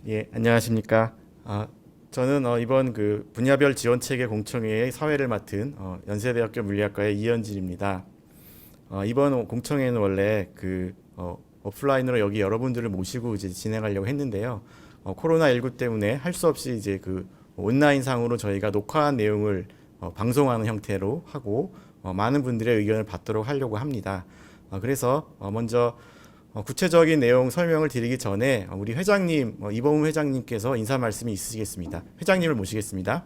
예, 안녕하십니까. 저는 이번 그 분야별 지원체계 공청회의 사회를 맡은 연세대학교 물리학과의 이현진입니다. 이번 공청회는 원래 오프라인으로 여기 여러분들을 모시고 이제 진행하려고 했는데요. 코로나19 때문에 할 수 없이 이제 그 온라인 상으로 저희가 녹화한 내용을 방송하는 형태로 하고 많은 분들의 의견을 받도록 하려고 합니다. 그래서 먼저 구체적인 내용 설명을 드리기 전에 우리 회장님, 이범우 회장님께서 인사 말씀이 있으시겠습니다. 회장님을 모시겠습니다.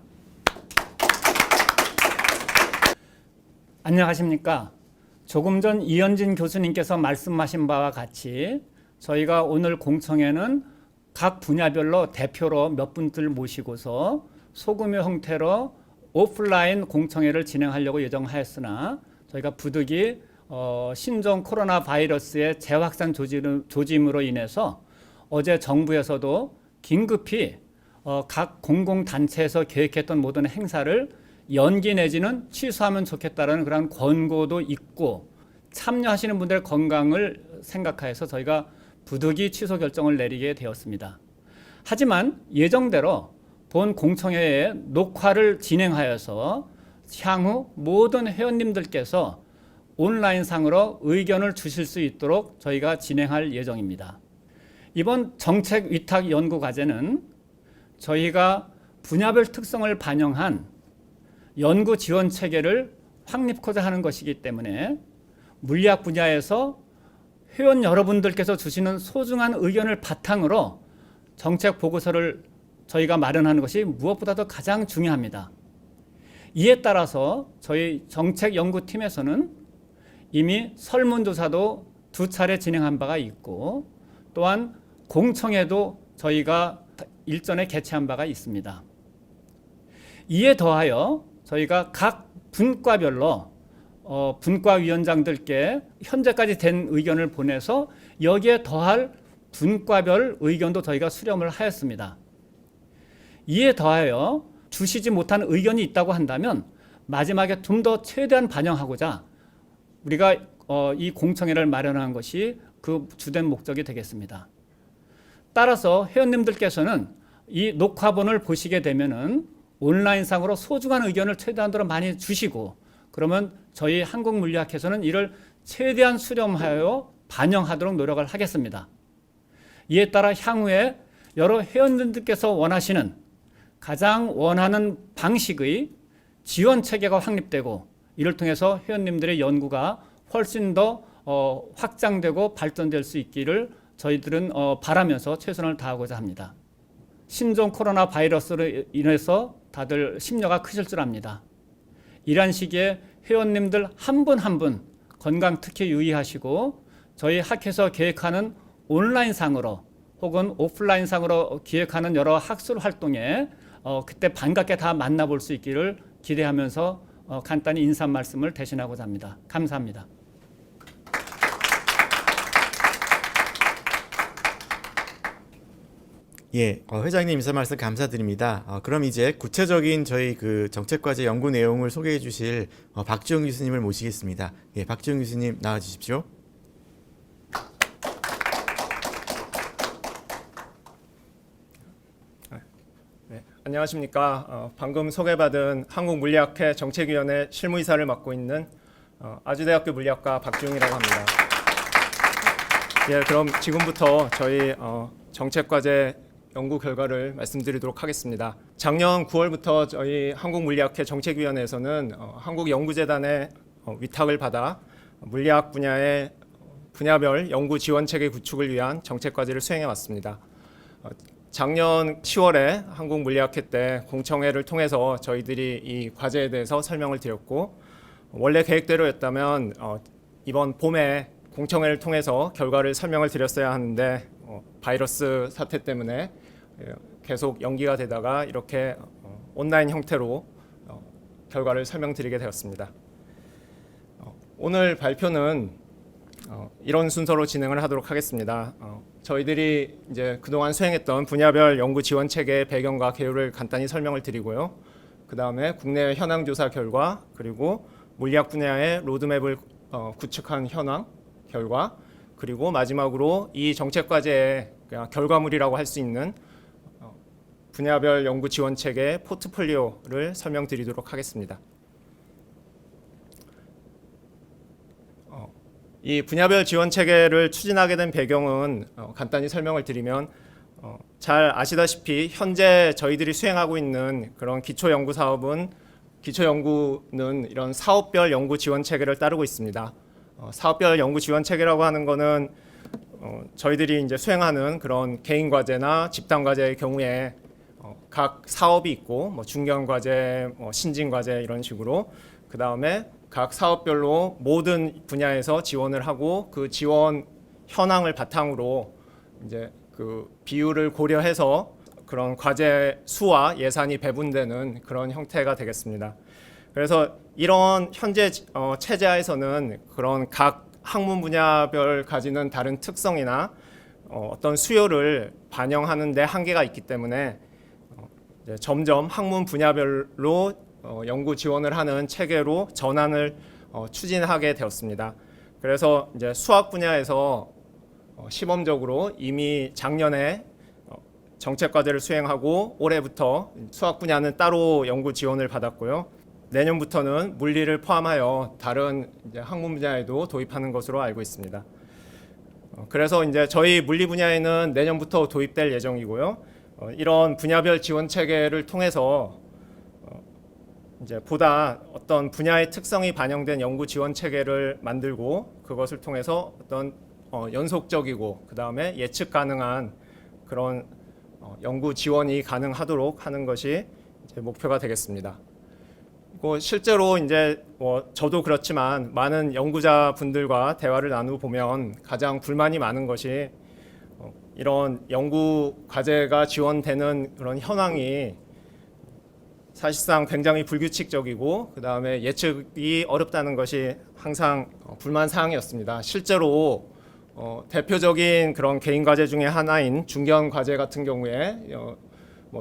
안녕하십니까. 조금 전 이현진 교수님께서 말씀하신 바와 같이 저희가 오늘 공청회는 각 분야별로 대표로 몇 분들 모시고서 소규모 형태로 오프라인 공청회를 진행하려고 예정하였으나 저희가 부득이 신종 코로나 바이러스의 재확산 조짐으로 인해서 어제 정부에서도 긴급히 각 공공단체에서 계획했던 모든 행사를 연기 내지는 취소하면 좋겠다는 그런 권고도 있고 참여하시는 분들의 건강을 생각하여서 저희가 부득이 취소 결정을 내리게 되었습니다. 하지만 예정대로 본 공청회에 녹화를 진행하여서 향후 모든 회원님들께서 온라인상으로 의견을 주실 수 있도록 저희가 진행할 예정입니다. 이번 정책 위탁 연구 과제는 저희가 분야별 특성을 반영한 연구 지원 체계를 확립하고자 하는 것이기 때문에 물리학 분야에서 회원 여러분들께서 주시는 소중한 의견을 바탕으로 정책 보고서를 저희가 마련하는 것이 무엇보다도 가장 중요합니다. 이에 따라서 저희 정책연구팀에서는 이미 설문조사도 2차례 진행한 바가 있고 또한 공청회도 저희가 일전에 개최한 바가 있습니다. 이에 더하여 저희가 각 분과별로 분과위원장들께 현재까지 된 의견을 보내서 여기에 더할 분과별 의견도 저희가 수렴을 하였습니다. 이에 더하여 주시지 못한 의견이 있다고 한다면 마지막에 좀 더 최대한 반영하고자 우리가 이 공청회를 마련한 것이 그 주된 목적이 되겠습니다. 따라서 회원님들께서는 이 녹화본을 보시게 되면은 온라인상으로 소중한 의견을 최대한으로 많이 주시고 그러면 저희 한국물리학회에서는 이를 최대한 수렴하여 반영하도록 노력을 하겠습니다. 이에 따라 향후에 여러 회원님들께서 원하시는 가장 원하는 방식의 지원 체계가 확립되고 이를 통해서 회원님들의 연구가 훨씬 더 확장되고 발전될 수 있기를 저희들은 바라면서 최선을 다하고자 합니다. 신종 코로나 바이러스로 인해서 다들 심려가 크실 줄 압니다. 이러한 시기에 회원님들 한 분 한 분 건강 특히 유의하시고 저희 학회에서 계획하는 온라인상으로 혹은 오프라인상으로 기획하는 여러 학술 활동에 그때 반갑게 다 만나볼 수 있기를 기대하면서 간단히 인사 말씀을 대신하고자 합니다. 감사합니다. 예, 회장님 인사 말씀 감사드립니다. 그럼 이제 구체적인 저희 그 정책과제 연구 내용을 소개해 주실 박지용 교수님을 모시겠습니다. 예, 박지용 교수님 나와 주십시오. 네, 안녕하십니까. 방금 소개받은 한국물리학회 정책위원회 실무이사를 맡고 있는 아주대학교 물리학과 박지웅이라고 합니다. 예, 그럼 지금부터 저희 정책과제 연구 결과를 말씀드리도록 하겠습니다. 작년 9월부터 저희 한국물리학회 정책위원회에서는 한국연구재단의 위탁을 받아 물리학 분야의 분야별 연구 지원 체계 구축을 위한 정책과제를 수행해 왔습니다. 작년 10월에 한국물리학회 때 공청회를 통해서 저희들이 이 과제에 대해서 설명을 드렸고 원래 계획대로였다면 이번 봄에 공청회를 통해서 결과를 설명을 드렸어야 하는데 바이러스 사태 때문에 계속 연기가 되다가 이렇게 온라인 형태로 결과를 설명드리게 되었습니다. 오늘 발표는 이런 순서로 진행을 하도록 하겠습니다. 저희들이 이제 그동안 수행했던 분야별 연구 지원 체계의 배경과 개요를 간단히 설명을 드리고요. 그 다음에 국내 현황 조사 결과 그리고 물리학 분야의 로드맵을 구축한 현황 결과 그리고 마지막으로 이 정책 과제의 결과물이라고 할 수 있는 분야별 연구 지원 체계 포트폴리오를 설명드리도록 하겠습니다. 이 분야별 지원 체계를 추진하게 된 배경은 간단히 설명을 드리면 잘 아시다시피 현재 저희들이 수행하고 있는 그런 기초 연구 사업은 기초 연구는 이런 사업별 연구 지원 체계를 따르고 있습니다. 사업별 연구 지원 체계라고 하는 거는 저희들이 이제 수행하는 그런 개인 과제나 집단 과제의 경우에 각 사업이 있고 뭐 중견 과제, 뭐 신진 과제 이런 식으로 그 다음에 각 사업별로 모든 분야에서 지원을 하고 그 지원 현황을 바탕으로 이제 그 비율을 고려해서 그런 과제 수와 예산이 배분되는 그런 형태가 되겠습니다. 그래서 이런 현재 체제하에서는 그런 각 학문 분야별 가지는 다른 특성이나 어떤 수요를 반영하는 데 한계가 있기 때문에 이제 점점 학문 분야별로 연구 지원을 하는 체계로 전환을 추진하게 되었습니다. 그래서 이제 수학 분야에서 시범적으로 이미 작년에 정책 과제를 수행하고 올해부터 수학 분야는 따로 연구 지원을 받았고요. 내년부터는 물리를 포함하여 다른 이제 학문 분야에도 도입하는 것으로 알고 있습니다. 그래서 이제 저희 물리 분야에는 내년부터 도입될 예정이고요. 이런 분야별 지원 체계를 통해서 이제 보다 어떤 분야의 특성이 반영된 연구 지원 체계를 만들고 그것을 통해서 어떤 연속적이고 그 다음에 예측 가능한 그런 연구 지원이 가능하도록 하는 것이 이제 목표가 되겠습니다. 실제로 이제 저도 그렇지만 많은 연구자 분들과 대화를 나누고 보면 가장 불만이 많은 것이 이런 연구 과제가 지원되는 그런 현황이 사실상 굉장히 불규칙적이고 그 다음에 예측이 어렵다는 것이 항상 불만 사항이었습니다. 실제로 대표적인 그런 개인 과제 중에 하나인 중견 과제 같은 경우에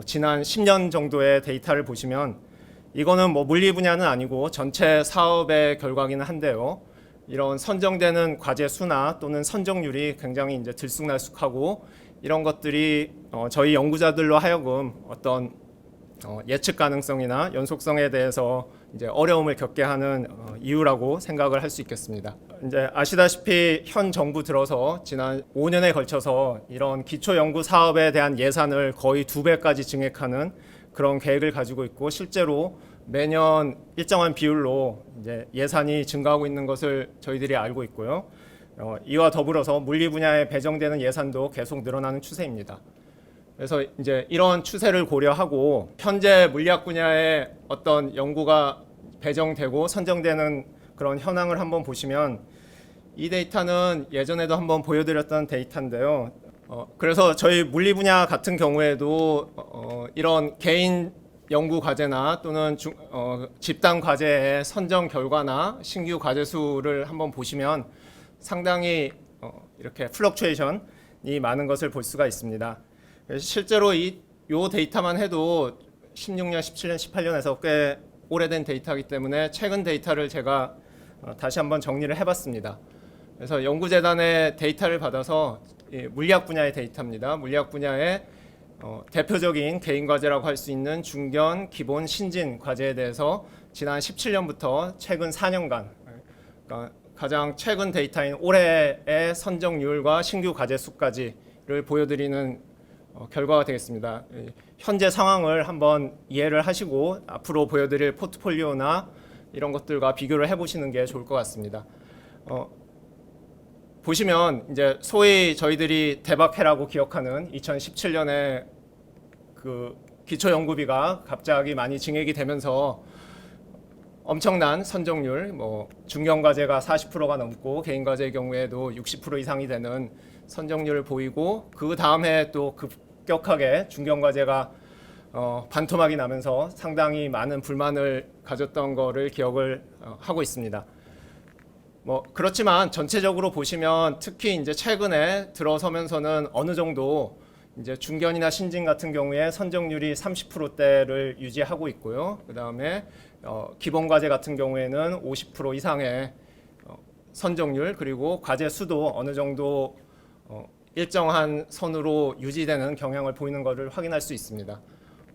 지난 10년 정도의 데이터를 보시면 이거는 물리 분야는 아니고 전체 사업의 결과기는 한데요. 이런 선정되는 과제 수나 또는 선정률이 굉장히 이제 들쑥날쑥하고 이런 것들이 저희 연구자들로 하여금 어떤 예측 가능성이나 연속성에 대해서 이제 어려움을 겪게 하는 이유라고 생각을 할 수 있겠습니다. 이제 아시다시피 현 정부 들어서 지난 5년에 걸쳐서 이런 기초 연구 사업에 대한 예산을 거의 2배까지 증액하는 그런 계획을 가지고 있고 실제로 매년 일정한 비율로 이제 예산이 증가하고 있는 것을 저희들이 알고 있고요. 이와 더불어서 물리 분야에 배정되는 예산도 계속 늘어나는 추세입니다. 그래서 이제 이런 추세를 고려하고 현재 물리학 분야에 어떤 연구가 배정되고 선정되는 그런 현황을 한번 보시면 이 데이터는 예전에도 한번 보여드렸던 데이터인데요. 그래서 저희 물리 분야 같은 경우에도 이런 개인 연구 과제나 또는 집단 과제의 선정 결과나 신규 과제 수를 한번 보시면 상당히 이렇게 플럭추에이션이 많은 것을 볼 수가 있습니다. 실제로 이 데이터만 해도 16년, 17년, 18년에서 꽤 오래된 데이터이기 때문에 최근 데이터를 제가 다시 한번 정리를 해봤습니다. 그래서 연구재단의 데이터를 받아서 물리학 분야의 데이터입니다. 물리학 분야의 대표적인 개인 과제라고 할 수 있는 중견, 기본, 신진 과제에 대해서 지난 17년부터 최근 4년간 그러니까 가장 최근 데이터인 올해의 선정률과 신규 과제 수까지를 보여드리는 결과가 되겠습니다. 현재 상황을 한번 이해를 하시고 앞으로 보여드릴 포트폴리오나 이런 것들과 비교를 해보시는 게 좋을 것 같습니다. 보시면 이제 소위 저희들이 대박해라고 기억하는 2017년에 그 기초 연구비가 갑자기 많이 증액이 되면서 엄청난 선정률, 중견 과제가 40%가 넘고 개인 과제의 경우에도 60% 이상이 되는 선정률을 보이고 그 다음에 또 급격하게 중견 과제가 반토막이 나면서 상당히 많은 불만을 가졌던 거를 기억을 하고 있습니다. 그렇지만 전체적으로 보시면 특히 이제 최근에 들어서면서는 어느 정도 이제 중견이나 신진 같은 경우에 선정률이 30%대를 유지하고 있고요. 그 다음에 기본 과제 같은 경우에는 50% 이상의 선정률 그리고 과제 수도 어느 정도 일정한 선으로 유지되는 경향을 보이는 것을 확인할 수 있습니다.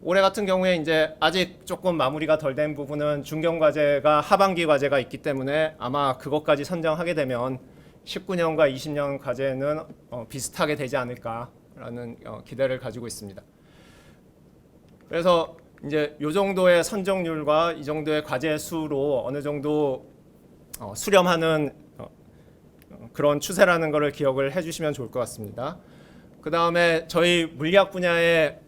올해 같은 경우에 이제 아직 조금 마무리가 덜 된 부분은 중견 과제가 하반기 과제가 있기 때문에 아마 그것까지 선정하게 되면 19년과 20년 과제는 비슷하게 되지 않을까라는 기대를 가지고 있습니다. 그래서 이제 이 정도의 선정률과 이 정도의 과제 수로 어느 정도 수렴하는 그런 추세라는 것을 기억을 해주시면 좋을 것 같습니다. 그 다음에 저희 물리학 분야의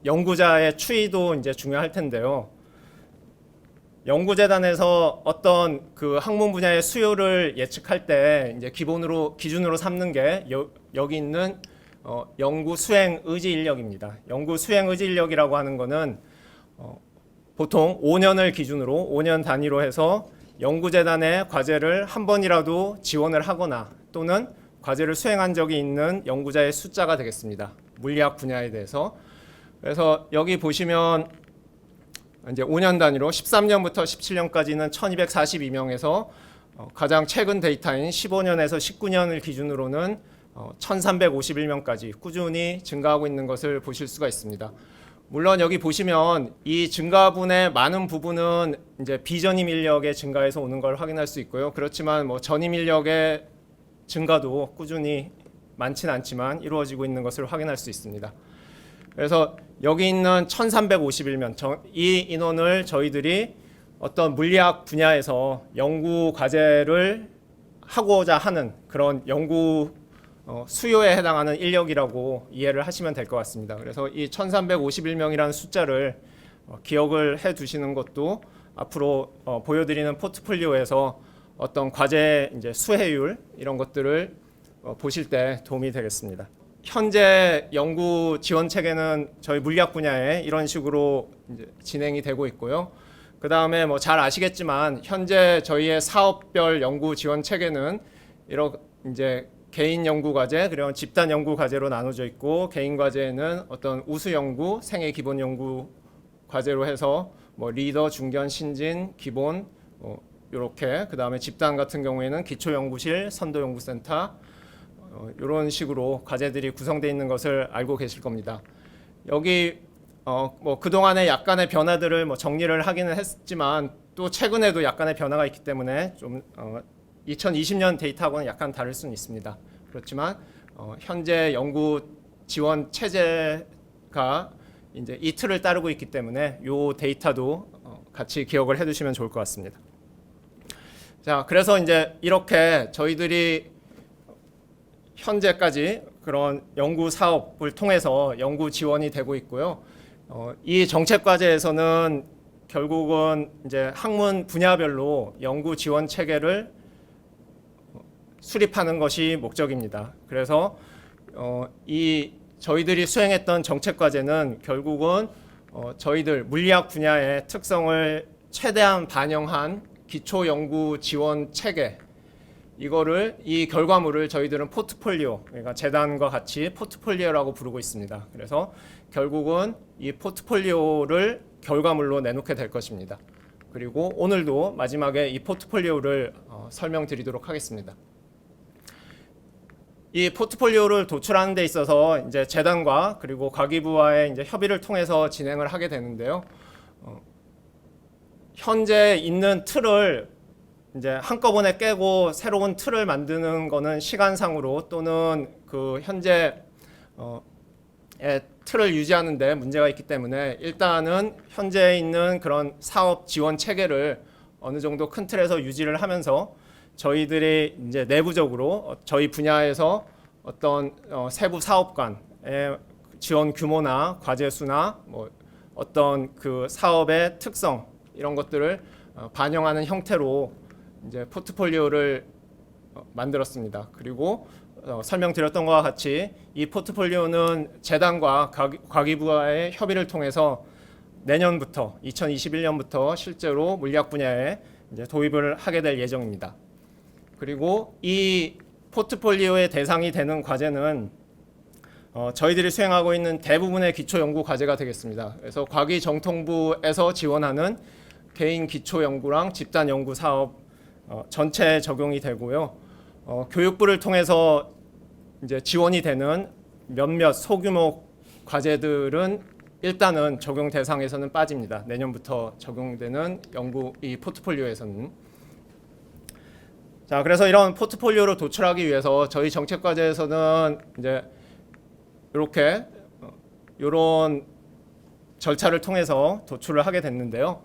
연구자의 추이도 이제 중요할 텐데요. 연구재단에서 어떤 그 학문 분야의 수요를 예측할 때 이제 기준으로 삼는 게 여기 있는 연구 수행 의지 인력입니다. 연구 수행 의지 인력이라고 하는 거는 보통 5년을 기준으로 5년 단위로 해서 연구재단의 과제를 한 번이라도 지원을 하거나 또는 과제를 수행한 적이 있는 연구자의 숫자가 되겠습니다. 물리학 분야에 대해서. 그래서 여기 보시면 이제 5년 단위로 13년부터 17년까지는 1242명에서 가장 최근 데이터인 15년에서 19년을 기준으로는 1351명까지 꾸준히 증가하고 있는 것을 보실 수가 있습니다. 물론 여기 보시면 이 증가분의 많은 부분은 이제 비전임 인력의 증가에서 오는 걸 확인할 수 있고요. 그렇지만 뭐 전임 인력의 증가도 꾸준히 많지는 않지만 이루어지고 있는 것을 확인할 수 있습니다. 그래서 여기 있는 1351명 이 인원을 저희들이 어떤 물리학 분야에서 연구 과제를 하고자 하는 그런 연구 수요에 해당하는 인력이라고 이해를 하시면 될 것 같습니다. 그래서 이 1351명이라는 숫자를 기억을 해 두시는 것도 앞으로 보여드리는 포트폴리오에서 어떤 과제 이제 수혜율 이런 것들을 보실 때 도움이 되겠습니다. 현재 연구 지원 체계는 저희 물리학 분야에 이런 식으로 이제 진행이 되고 있고요. 그 다음에 뭐 잘 아시겠지만 현재 저희의 사업별 연구 지원 체계는 이제 개인 연구 과제 그리고 집단 연구 과제로 나눠져 있고 개인 과제에는 어떤 우수 연구, 생애 기본 연구 과제로 해서 뭐 리더, 중견, 신진, 기본 이렇게 그 다음에 집단 같은 경우에는 기초 연구실, 선도 연구센터 이런 식으로 과제들이 구성되어 있는 것을 알고 계실 겁니다. 여기 뭐 그동안의 약간의 변화들을 뭐 정리를 하기는 했지만 또 최근에도 약간의 변화가 있기 때문에 좀 2020년 데이터하고는 약간 다를 수는 있습니다. 그렇지만 현재 연구 지원 체제가 이제 이 틀을 따르고 있기 때문에 이 데이터도 같이 기억을 해두시면 좋을 것 같습니다. 자, 그래서 이제 이렇게 저희들이 현재까지 그런 연구 사업을 통해서 연구 지원이 되고 있고요. 이 정책 과제에서는 결국은 이제 학문 분야별로 연구 지원 체계를 수립하는 것이 목적입니다. 그래서 이 저희들이 수행했던 정책 과제는 결국은 저희들 물리학 분야의 특성을 최대한 반영한 기초 연구 지원 체계 이 결과물을 저희들은 포트폴리오, 그러니까 재단과 같이 포트폴리오라고 부르고 있습니다. 그래서 결국은 이 포트폴리오를 결과물로 내놓게 될 것입니다. 그리고 오늘도 마지막에 이 포트폴리오를 설명드리도록 하겠습니다. 이 포트폴리오를 도출하는 데 있어서 이제 재단과 그리고 과기부와의 이제 협의를 통해서 진행을 하게 되는데요. 현재 있는 틀을 이제 한꺼번에 깨고 새로운 틀을 만드는 거는 시간상으로 또는 그 현재 틀을 유지하는 데 문제가 있기 때문에 일단은 현재 있는 그런 사업 지원 체계를 어느 정도 큰 틀에서 유지를 하면서 저희들이 이제 내부적으로 저희 분야에서 어떤 세부 사업관의 지원 규모나 과제 수나 뭐 어떤 그 사업의 특성 이런 것들을 반영하는 형태로 이제 포트폴리오를 만들었습니다. 그리고 설명드렸던 것과 같이 이 포트폴리오는 재단과 과기부와의 협의를 통해서 내년부터 2021년부터 실제로 물리학 분야에 이제 도입을 하게 될 예정입니다. 그리고 이 포트폴리오의 대상이 되는 과제는 저희들이 수행하고 있는 대부분의 기초 연구 과제가 되겠습니다. 그래서 과기정통부에서 지원하는 개인 기초 연구랑 집단 연구 사업 전체 적용이 되고요. 교육부를 통해서 이제 지원이 되는 몇몇 소규모 과제들은 일단은 적용 대상에서는 빠집니다. 내년부터 적용되는 연구 이 포트폴리오에서는. 자, 그래서 이런 포트폴리오를 도출하기 위해서 저희 정책 과제에서는 이제 이렇게 이런 절차를 통해서 도출을 하게 됐는데요.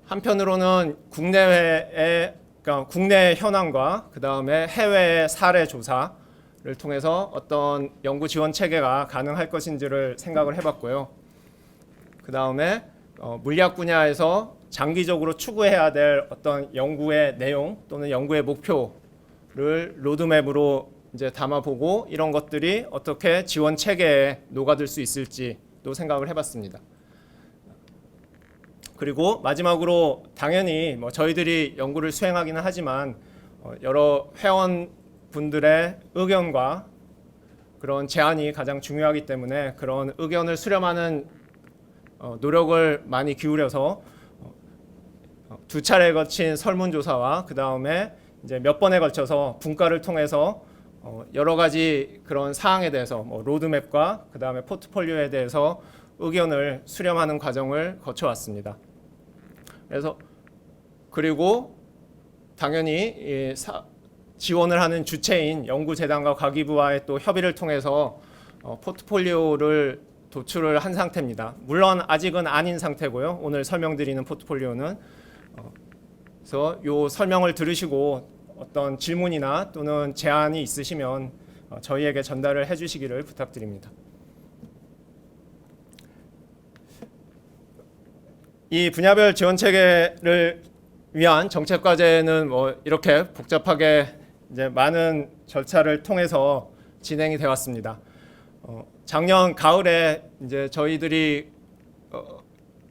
한편으로는 그러니까 국내 현황과 그 다음에 해외 사례 조사를 통해서 어떤 연구 지원 체계가 가능할 것인지를 생각을 해봤고요. 그 다음에 물리학 분야에서 장기적으로 추구해야 될 어떤 연구의 내용 또는 연구의 목표를 로드맵으로 이제 담아보고 이런 것들이 어떻게 지원 체계에 녹아들 수 있을지도 생각을 해봤습니다. 그리고 마지막으로 당연히 뭐 저희들이 연구를 수행하기는 하지만 여러 회원분들의 의견과 그런 제안이 가장 중요하기 때문에 그런 의견을 수렴하는 노력을 많이 기울여서 두 차례에 거친 설문조사와 그 다음에 이제 몇 번에 걸쳐서 분과를 통해서 여러 가지 그런 사항에 대해서 뭐 로드맵과 그 다음에 포트폴리오에 대해서 의견을 수렴하는 과정을 거쳐왔습니다. 그래서 그리고 당연히 지원을 하는 주체인 연구재단과 과기부와의 또 협의를 통해서 포트폴리오를 도출을 한 상태입니다. 물론 아직은 아닌 상태고요. 오늘 설명드리는 포트폴리오는 그래서 이 설명을 들으시고 어떤 질문이나 또는 제안이 있으시면 저희에게 전달을 해주시기를 부탁드립니다. 이 분야별 지원 체계를 위한 정책 과제는 뭐 이렇게 복잡하게 이제 많은 절차를 통해서 진행이 되어 왔습니다. 작년 가을에 이제 저희들이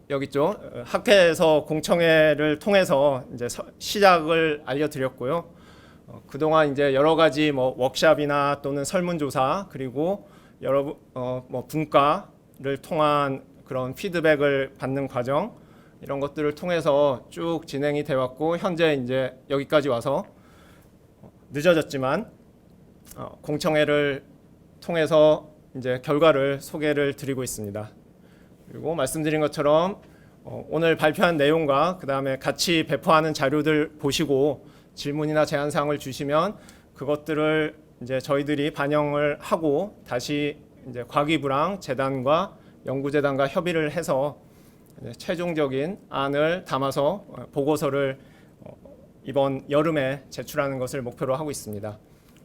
여기 있죠. 학회에서 공청회를 통해서 이제 시작을 알려드렸고요. 그동안 이제 여러 가지 뭐 워크샵이나 또는 설문조사 그리고 여러 뭐 분과를 통한 그런 피드백을 받는 과정 이런 것들을 통해서 쭉 진행이 돼 왔고 현재 이제 여기까지 와서 늦어졌지만 공청회를 통해서 이제 결과를 소개를 드리고 있습니다. 그리고 말씀드린 것처럼 오늘 발표한 내용과 그 다음에 같이 배포하는 자료들 보시고 질문이나 제안 사항을 주시면 그것들을 이제 저희들이 반영을 하고 다시 이제 과기부랑 재단과 연구재단과 협의를 해서 최종적인 안을 담아서 보고서를 이번 여름에 제출하는 것을 목표로 하고 있습니다.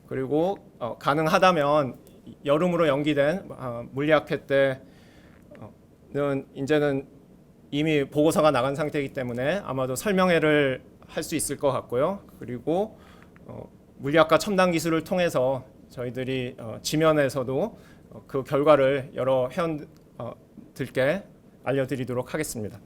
그리고 가능하다면 여름으로 연기된 물리학회 때는 이제는 이미 보고서가 나간 상태이기 때문에 아마도 설명회를 할 수 있을 것 같고요. 그리고 물리학과 첨단 기술을 통해서 저희들이 지면에서도 그 결과를 여러 회원들께 알려드리도록 하겠습니다.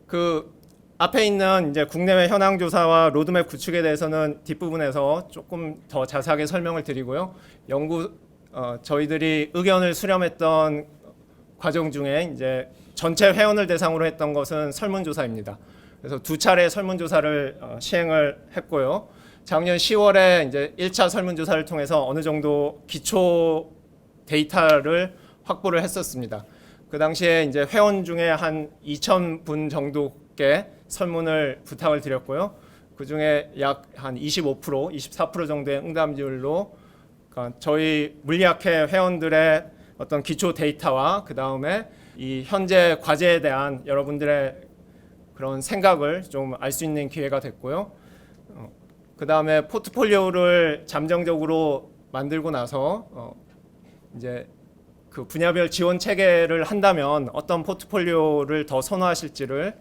그 앞에 있는 이제 국내외 현황 조사와 로드맵 구축에 대해서는 뒷부분에서 조금 더 자세하게 설명을 드리고요. 저희들이 의견을 수렴했던 과정 중에 이제 전체 회원을 대상으로 했던 것은 설문조사입니다. 그래서 두 차례 설문조사를 시행을 했고요. 작년 10월에 이제 1차 설문조사를 통해서 어느 정도 기초 데이터를 확보를 했었습니다. 그 당시에 이제 회원 중에 한 2,000분 정도께 설문을 부탁을 드렸고요. 그 중에 약 한 25%, 24% 정도의 응답률로 그러니까 저희 물리학회 회원들의 어떤 기초 데이터와 그 다음에 이 현재 과제에 대한 여러분들의 그런 생각을 좀 알 수 있는 기회가 됐고요. 그 다음에 포트폴리오를 잠정적으로 만들고 나서 이제 그 분야별 지원 체계를 한다면 어떤 포트폴리오를 더 선호하실지를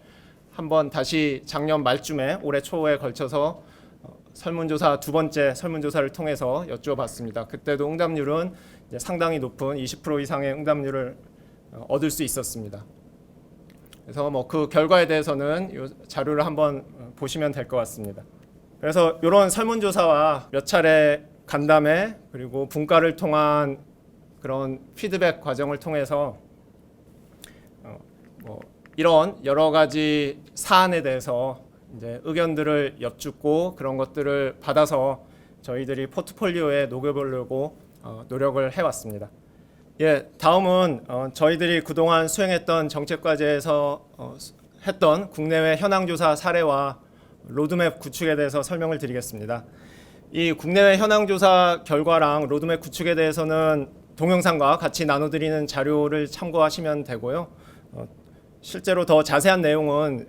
한번 다시 작년 말쯤에 올해 초에 걸쳐서 설문조사 두 번째 설문조사를 통해서 여쭈어봤습니다. 그때도 응답률은 이제 상당히 높은 20% 이상의 응답률을 얻을 수 있었습니다. 그래서 뭐 그 결과에 대해서는 이 자료를 한번 보시면 될 것 같습니다. 그래서 이런 설문조사와 몇 차례 간담회 그리고 분과를 통한 그런 피드백 과정을 통해서 뭐 이런 여러 가지 사안에 대해서 이제 의견들을 여쭙고 그런 것들을 받아서 저희들이 포트폴리오에 녹여보려고 노력을 해왔습니다. 예, 다음은 저희들이 그동안 수행했던 정책과제에서 했던 국내외 현황조사 사례와 로드맵 구축에 대해서 설명을 드리겠습니다. 이 국내외 현황조사 결과랑 로드맵 구축에 대해서는 동영상과 같이 나눠드리는 자료를 참고하시면 되고요. 실제로 더 자세한 내용은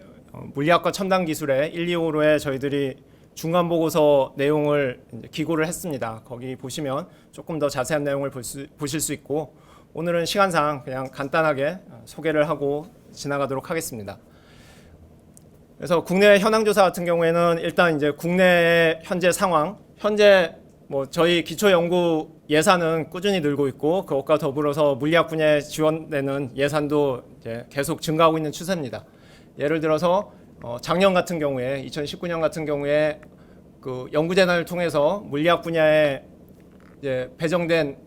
물리학과 첨단기술의 1, 2호로에 저희들이 중간보고서 내용을 기고를 했습니다. 거기 보시면 조금 더 자세한 내용을 보실 수 있고, 오늘은 시간상 그냥 간단하게 소개를 하고 지나가도록 하겠습니다. 그래서 국내 현황조사 같은 경우에는 일단 이제 국내의 현재 상황, 현재 저희 기초연구 예산은 꾸준히 늘고 있고, 그것과 더불어서 물리학 분야에 지원되는 예산도 이제 계속 증가하고 있는 추세입니다. 예를 들어서 작년 같은 경우에 2019년 같은 경우에 그 연구재단을 통해서 물리학 분야에 이제 배정된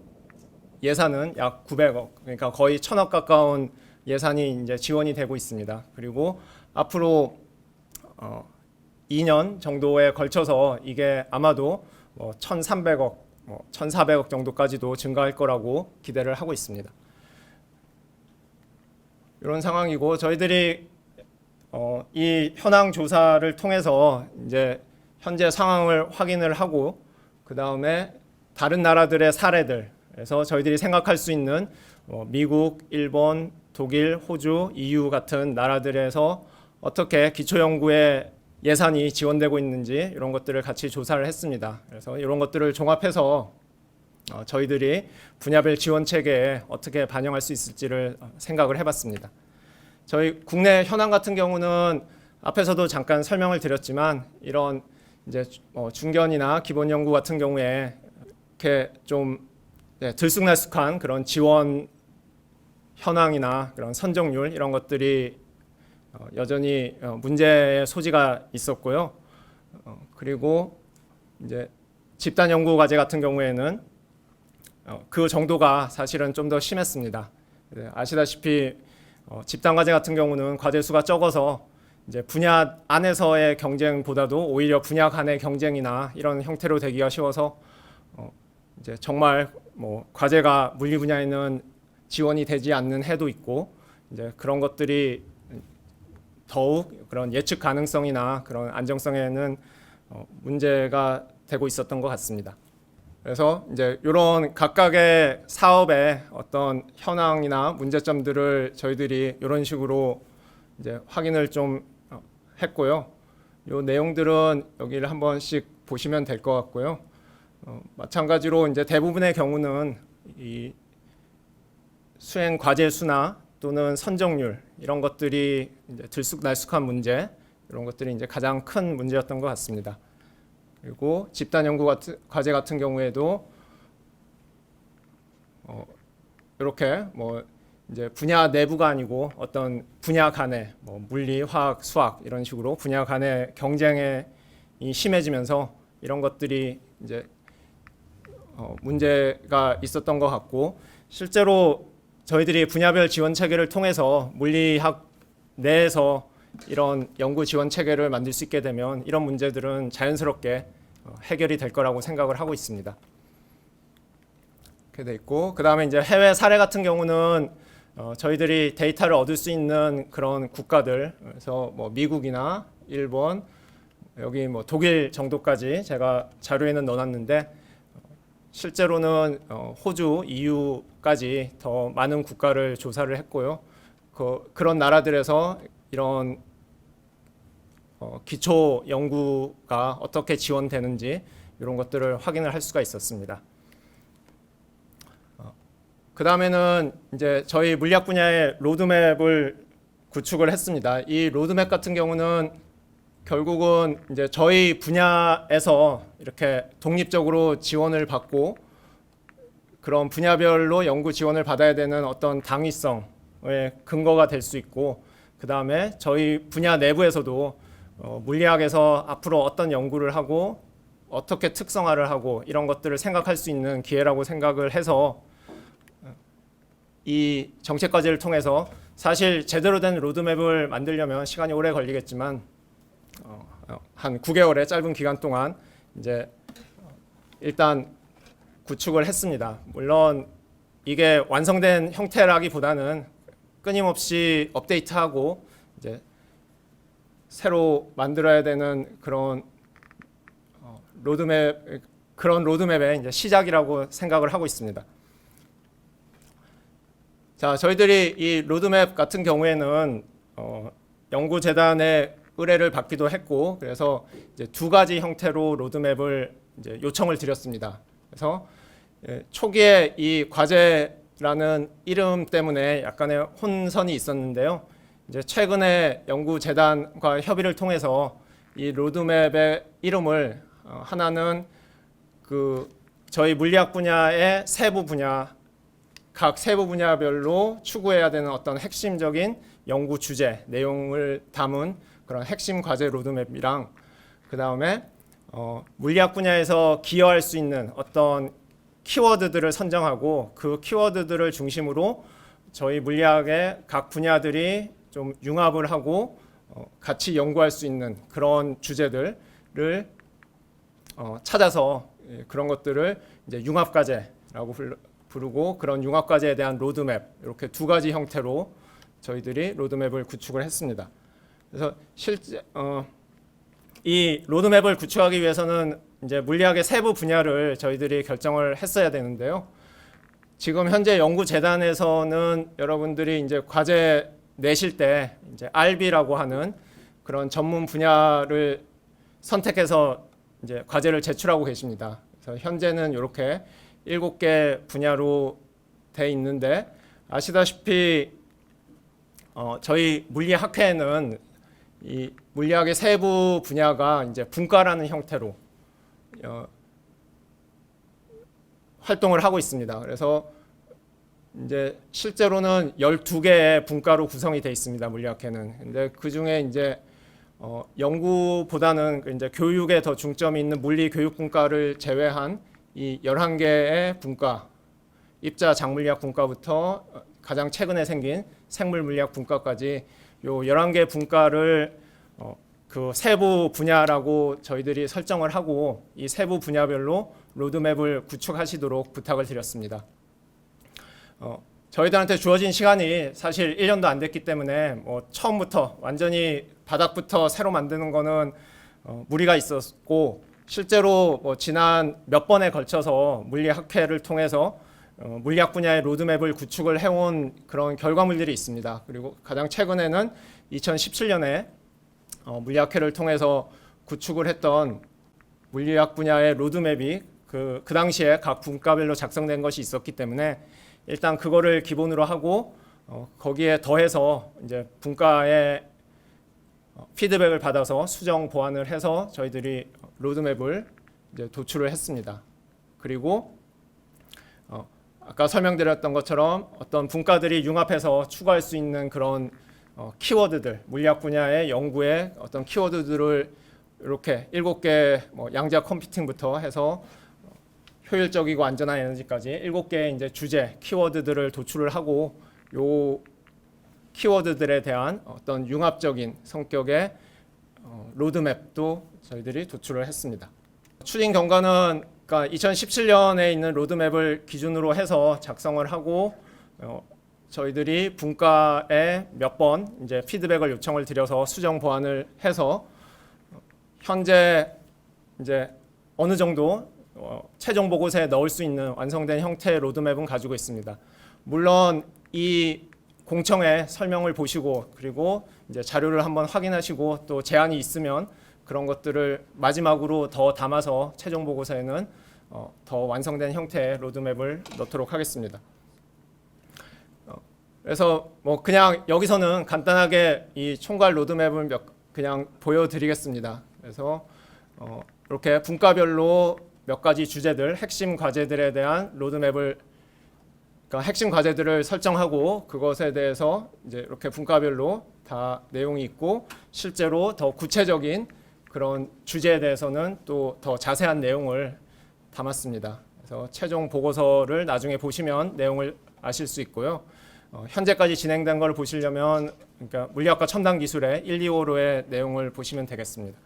예산은 약 900억, 그러니까 거의 1000억 가까운 예산이 이제 지원이 되고 있습니다. 그리고 앞으로 2년 정도에 걸쳐서 이게 아마도 1,300억, 1,400억 정도까지도 증가할 거라고 기대를 하고 있습니다. 이런 상황이고, 저희들이 이 현황 조사를 통해서 이제 현재 상황을 확인을 하고, 그 다음에 다른 나라들의 사례들에서 저희들이 생각할 수 있는 미국, 일본, 독일, 호주, EU 같은 나라들에서 어떻게 기초연구에 예산이 지원되고 있는지 이런 것들을 같이 조사를 했습니다. 그래서 이런 것들을 종합해서 저희들이 분야별 지원 체계에 어떻게 반영할 수 있을지를 생각을 해봤습니다. 저희 국내 현황 같은 경우는 앞에서도 잠깐 설명을 드렸지만, 이런 이제 중견이나 기본 연구 같은 경우에 이렇게 좀 들쑥날쑥한 그런 지원 현황이나 그런 선정률 이런 것들이 여전히 문제의 소지가 있었고요. 그리고 이제 집단 연구 과제 같은 경우에는 그 정도가 사실은 좀 더 심했습니다. 아시다시피 집단 과제 같은 경우는 과제 수가 적어서 이제 분야 안에서의 경쟁보다도 오히려 분야 간의 경쟁이나 이런 형태로 되기가 쉬워서 이제 정말 과제가 물리 분야에는 지원이 되지 않는 해도 있고, 이제 그런 것들이 더욱 그런 예측 가능성이나 그런 안정성에는 문제가 되고 있었던 것 같습니다. 그래서 이제 이런 각각의 사업의 어떤 현황이나 문제점들을 저희들이 이런 식으로 이제 확인을 좀 했고요. 이 내용들은 여기를 한 번씩 보시면 될 것 같고요. 마찬가지로 이제 대부분의 경우는 이 수행 과제 수나 또는 선정률 이런 것들이 이제 들쑥날쑥한 문제, 이런 것들이 이제 가장 큰 문제였던 것 같습니다. 그리고 집단 연구 과제 같은 경우에도 이렇게 이제 분야 내부가 아니고 어떤 분야 간의 물리, 화학, 수학 이런 식으로 분야 간의 경쟁이 심해지면서 이런 것들이 이제 문제가 있었던 것 같고, 실제로 저희들이 분야별 지원 체계를 통해서 물리학 내에서 이런 연구 지원 체계를 만들 수 있게 되면 이런 문제들은 자연스럽게 해결이 될 거라고 생각을 하고 있습니다. 이렇게 돼 있고, 그 다음에 이제 해외 사례 같은 경우는 저희들이 데이터를 얻을 수 있는 그런 국가들, 그래서 미국이나 일본, 여기 독일 정도까지 제가 자료에는 넣어놨는데, 실제로는 호주, EU까지 더 많은 국가를 조사를 했고요. 그런 나라들에서 이런 기초 연구가 어떻게 지원되는지 이런 것들을 확인을 할 수가 있었습니다. 그 다음에는 이제 저희 물리학 분야의 로드맵을 구축을 했습니다. 이 로드맵 같은 경우는 결국은 이제 저희 분야에서 이렇게 독립적으로 지원을 받고 그런 분야별로 연구 지원을 받아야 되는 어떤 당위성의 근거가 될 수 있고, 그 다음에 저희 분야 내부에서도 물리학에서 앞으로 어떤 연구를 하고 어떻게 특성화를 하고 이런 것들을 생각할 수 있는 기회라고 생각을 해서 이 정책과제를 통해서, 사실 제대로 된 로드맵을 만들려면 시간이 오래 걸리겠지만 한 9개월의 짧은 기간 동안 이제 일단 구축을 했습니다. 물론 이게 완성된 형태라기보다는 끊임없이 업데이트하고 이제 새로 만들어야 되는 그런 로드맵의 이제 시작이라고 생각을 하고 있습니다. 자, 저희들이 이 로드맵 같은 경우에는 연구재단의 의뢰를 받기도 했고, 그래서 이제 두 가지 형태로 로드맵을 이제 요청을 드렸습니다. 그래서 초기에 이 과제라는 이름 때문에 약간의 혼선이 있었는데요. 이제 최근에 연구재단과 협의를 통해서 이 로드맵의 이름을 하나는 그 저희 물리학 분야의 세부 분야, 각 세부 분야별로 추구해야 되는 어떤 핵심적인 연구 주제, 내용을 담은 그런 핵심 과제 로드맵이랑, 그 다음에 물리학 분야에서 기여할 수 있는 어떤 키워드들을 선정하고 그 키워드들을 중심으로 저희 물리학의 각 분야들이 좀 융합을 하고 같이 연구할 수 있는 그런 주제들을 찾아서 그런 것들을 이제 융합과제라고 부르고, 그런 융합과제에 대한 로드맵, 이렇게 두 가지 형태로 저희들이 로드맵을 구축을 했습니다. 그래서 실제 이 로드맵을 구축하기 위해서는 이제 물리학의 세부 분야를 저희들이 결정을 했어야 되는데요. 지금 현재 연구재단에서는 여러분들이 이제 과제 내실 때 이제 RB라고 하는 그런 전문 분야를 선택해서 이제 과제를 제출하고 계십니다. 그래서 현재는 이렇게 7개 분야로 돼 있는데, 아시다시피 저희 물리학회는 이 물리학의 세부 분야가 이제 분과라는 형태로 활동을 하고 있습니다. 그래서 이제 실제로는 12개의 분과로 구성이 되어 있습니다. 물리학회는. 근데 그 중에 이제 연구보다는 이제 교육에 더 중점이 있는 물리 교육 분과를 제외한 이 11개의 분과, 입자 장물리학 분과부터 가장 최근에 생긴 생물 물리학 분과까지 요 11개 분과를 그 세부 분야라고 저희들이 설정을 하고, 이 세부 분야별로 로드맵을 구축하시도록 부탁을 드렸습니다. 저희들한테 주어진 시간이 사실 1년도 안 됐기 때문에 뭐 처음부터 완전히 바닥부터 새로 만드는 거는 무리가 있었고, 실제로 뭐 지난 몇 번에 걸쳐서 물리학회를 통해서 물리학 분야의 로드맵을 구축을 해온 그런 결과물들이 있습니다. 그리고 가장 최근에는 2017년에 물리학회를 통해서 구축을 했던 물리학 분야의 로드맵이 그 당시에 각 분과별로 작성된 것이 있었기 때문에 일단 그거를 기본으로 하고 거기에 더해서 이제 분과의 피드백을 받아서 수정 보완을 해서 저희들이 로드맵을 이제 도출을 했습니다. 그리고 아까 설명드렸던 것처럼 어떤 분과들이 융합해서 추구할 수 있는 그런 키워드들, 물리학 분야의 연구의 어떤 키워드들을 이렇게 7개 뭐 양자 컴퓨팅부터 해서 효율적이고 안전한 에너지까지 7개의 이제 주제, 키워드들을 도출을 하고, 요 키워드들에 대한 어떤 융합적인 성격의 로드맵도 저희들이 도출을 했습니다. 추진 경과는 그러니까 2017년에 있는 로드맵을 기준으로 해서 작성을 하고, 저희들이 분과에 몇 번 이제 피드백을 요청을 드려서 수정 보완을 해서 현재 이제 어느 정도 최종 보고서에 넣을 수 있는 완성된 형태의 로드맵은 가지고 있습니다. 물론 이 공청회 설명을 보시고 그리고 이제 자료를 한번 확인하시고 또 제안이 있으면 그런 것들을 마지막으로 더 담아서 최종 보고서에는 더 완성된 형태의 로드맵을 넣도록 하겠습니다. 그래서 뭐 그냥 여기서는 간단하게 이 총괄 로드맵을 그냥 보여드리겠습니다. 그래서 이렇게 분과별로 몇 가지 주제들, 핵심 과제들에 대한 로드맵을, 그러니까 핵심 과제들을 설정하고 그것에 대해서 이제 이렇게 분과별로 다 내용이 있고, 실제로 더 구체적인 그런 주제에 대해서는 또 더 자세한 내용을 담았습니다. 그래서 최종 보고서를 나중에 보시면 내용을 아실 수 있고요. 현재까지 진행된 걸 보시려면 그러니까 물리학과 첨단 기술의 1, 2호로의 내용을 보시면 되겠습니다.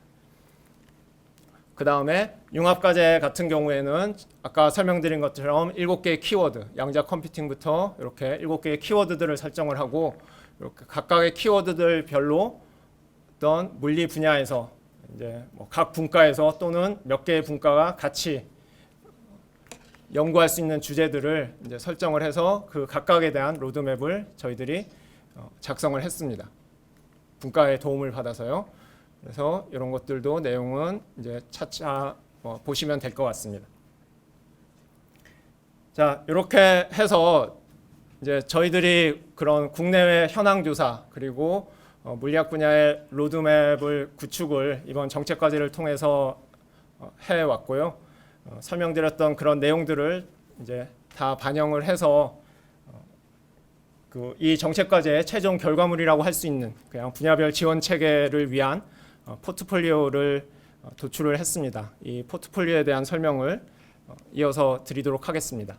그 다음에 융합과제 같은 경우에는 아까 설명드린 것처럼 7개의 키워드, 양자 컴퓨팅부터 이렇게 7개의 키워드들을 설정을 하고 이렇게 각각의 키워드들별로 어떤 물리 분야에서 이제 뭐 각 분과에서 또는 몇 개의 분과가 같이 연구할 수 있는 주제들을 이제 설정을 해서 그 각각에 대한 로드맵을 저희들이 작성을 했습니다. 분과의 도움을 받아서요. 그래서 이런 것들도 내용은 이제 차차 보시면 될 것 같습니다. 자, 이렇게 해서 이제 저희들이 그런 국내외 현황 조사 그리고 물리학 분야의 로드맵을 구축을 이번 정책과제를 통해서 해 왔고요. 설명드렸던 그런 내용들을 이제 다 반영을 해서 이 정책과제의 최종 결과물이라고 할 수 있는 그냥 분야별 지원 체계를 위한 포트폴리오를 도출을 했습니다. 이 포트폴리오에 대한 설명을 이어서 드리도록 하겠습니다.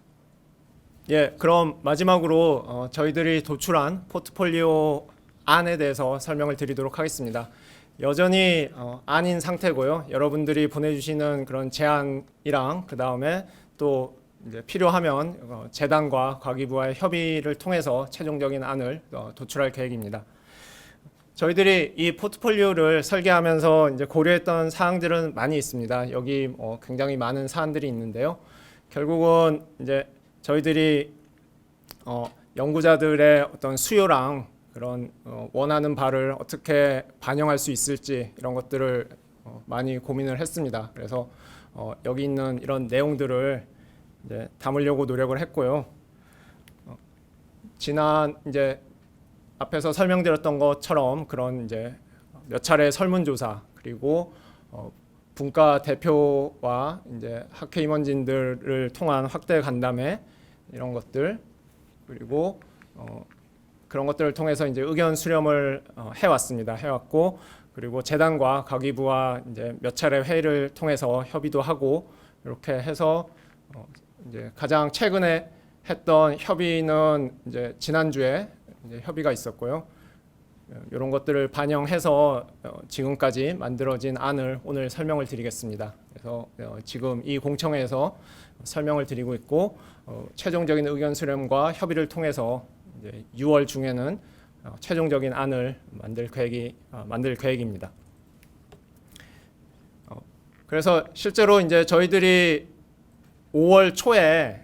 예, 그럼 마지막으로 저희들이 도출한 포트폴리오 안에 대해서 설명을 드리도록 하겠습니다. 여전히 안인 상태고요. 여러분들이 보내주시는 그런 제안이랑 그 다음에 또 이제 필요하면 재단과 과기부와의 협의를 통해서 최종적인 안을 도출할 계획입니다. 저희들이 이 포트폴리오를 설계하면서 이제 고려했던 사항들은 많이 있습니다. 여기 굉장히 많은 사안들이 있는데요. 결국은 이제 저희들이 연구자들의 어떤 수요랑 그런 원하는 바를 어떻게 반영할 수 있을지 이런 것들을 많이 고민을 했습니다. 그래서 여기 있는 이런 내용들을 이제 담으려고 노력을 했고요. 지난 이제 앞에서 설명드렸던 것처럼 그런 이제 몇 차례 설문조사 그리고 분과 대표와 이제 학회 임원진들을 통한 확대 간담회 이런 것들 그리고 그런 것들을 통해서 이제 의견 수렴을 해왔고 그리고 재단과 과기부와 이제 몇 차례 회의를 통해서 협의도 하고 이렇게 해서 이제 가장 최근에 했던 협의는 이제 지난주에 이제 협의가 있었고요. 이런 것들을 반영해서 지금까지 만들어진 안을 오늘 설명을 드리겠습니다. 그래서 지금 이 공청회에서 설명을 드리고 있고 최종적인 의견 수렴과 협의를 통해서 이제 6월 중에는 최종적인 안을 만들 계획입니다. 그래서 실제로 이제 저희들이 5월 초에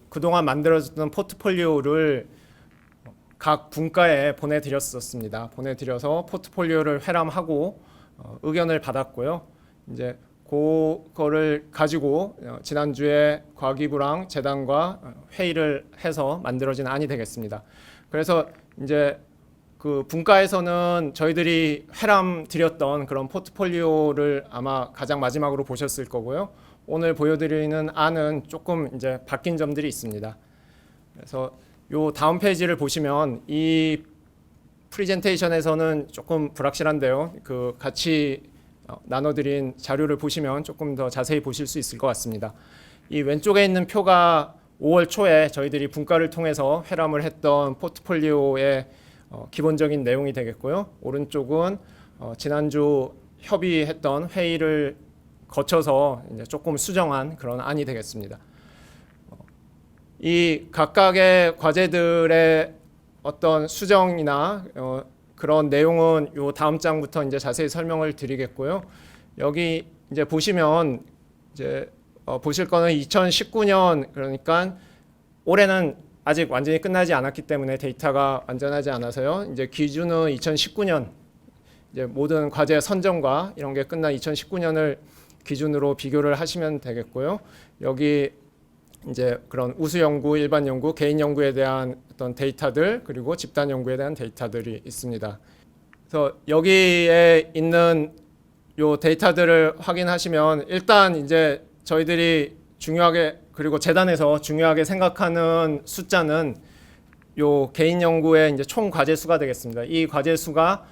그동안 만들어졌던 포트폴리오를 각 분과에 보내드렸었습니다. 보내드려서 포트폴리오를 회람하고 의견을 받았고요. 이제 그거를 가지고 지난주에 과기부랑 재단과 회의를 해서 만들어진 안이 되겠습니다. 그래서 이제 그 분과에서는 저희들이 회람 드렸던 그런 포트폴리오를 아마 가장 마지막으로 보셨을 거고요. 오늘 보여드리는 안은 조금 이제 바뀐 점들이 있습니다. 그래서 요 다음 페이지를 보시면 이 프리젠테이션에서는 조금 불확실한데요. 그 같이 나눠드린 자료를 보시면 조금 더 자세히 보실 수 있을 것 같습니다. 이 왼쪽에 있는 표가 5월 초에 저희들이 분과를 통해서 회람을 했던 포트폴리오의 기본적인 내용이 되겠고요. 오른쪽은 지난주 협의했던 회의를 거쳐서 이제 조금 수정한 그런 안이 되겠습니다. 이 각각의 과제들의 어떤 수정이나 그런 내용은 요 다음 장부터 이제 자세히 설명을 드리겠고요. 여기 이제 보시면 이제 보실 거는 2019년 그러니까 올해는 아직 완전히 끝나지 않았기 때문에 데이터가 완전하지 않아서요. 이제 기준은 2019년 이제 모든 과제 선정과 이런 게 끝난 2019년을 기준으로 비교를 하시면 되겠고요. 여기 이제 그런 우수 연구, 일반 연구, 개인 연구에 대한 어떤 데이터들 그리고 집단 연구에 대한 데이터들이 있습니다. 그래서 여기에 있는 요 데이터들을 확인하시면 일단 이제 저희들이 중요하게 그리고 재단에서 중요하게 생각하는 숫자는 요 개인 연구의 이제 총 과제 수가 되겠습니다. 이 과제 수가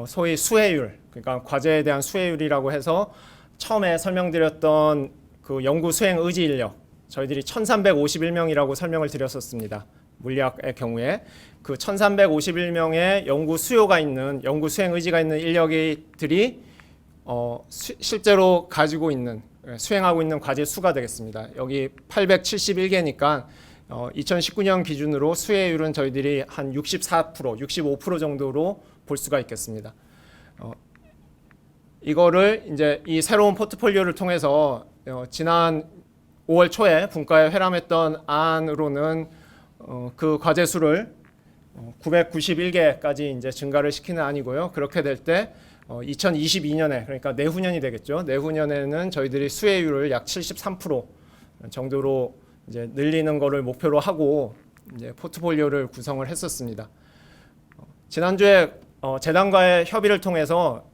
소위 수혜율, 그러니까 과제에 대한 수혜율이라고 해서 처음에 설명드렸던 그 연구 수행 의지 인력 저희들이 1351명이라고 설명을 드렸었습니다. 물리학의 경우에 그 1351명의 연구 수요가 있는 연구 수행 의지가 있는 인력들이 실제로 가지고 있는 수행하고 있는 과제 수가 되겠습니다. 여기 871개니까 2019년 기준으로 수혜율은 저희들이 한 64%, 65% 정도로 볼 수가 있겠습니다. 이거를 이제 이 새로운 포트폴리오를 통해서 지난 5월 초에 분과에 회람했던 안으로는 그 과제 수를 991개까지 이제 증가를 시키는 안이고요. 그렇게 될 때 2022년에 그러니까 내후년이 되겠죠. 내후년에는 저희들이 수혜율을 약 73% 정도로 이제 늘리는 거를 목표로 하고 이제 포트폴리오를 구성을 했었습니다. 지난주에 재단과의 협의를 통해서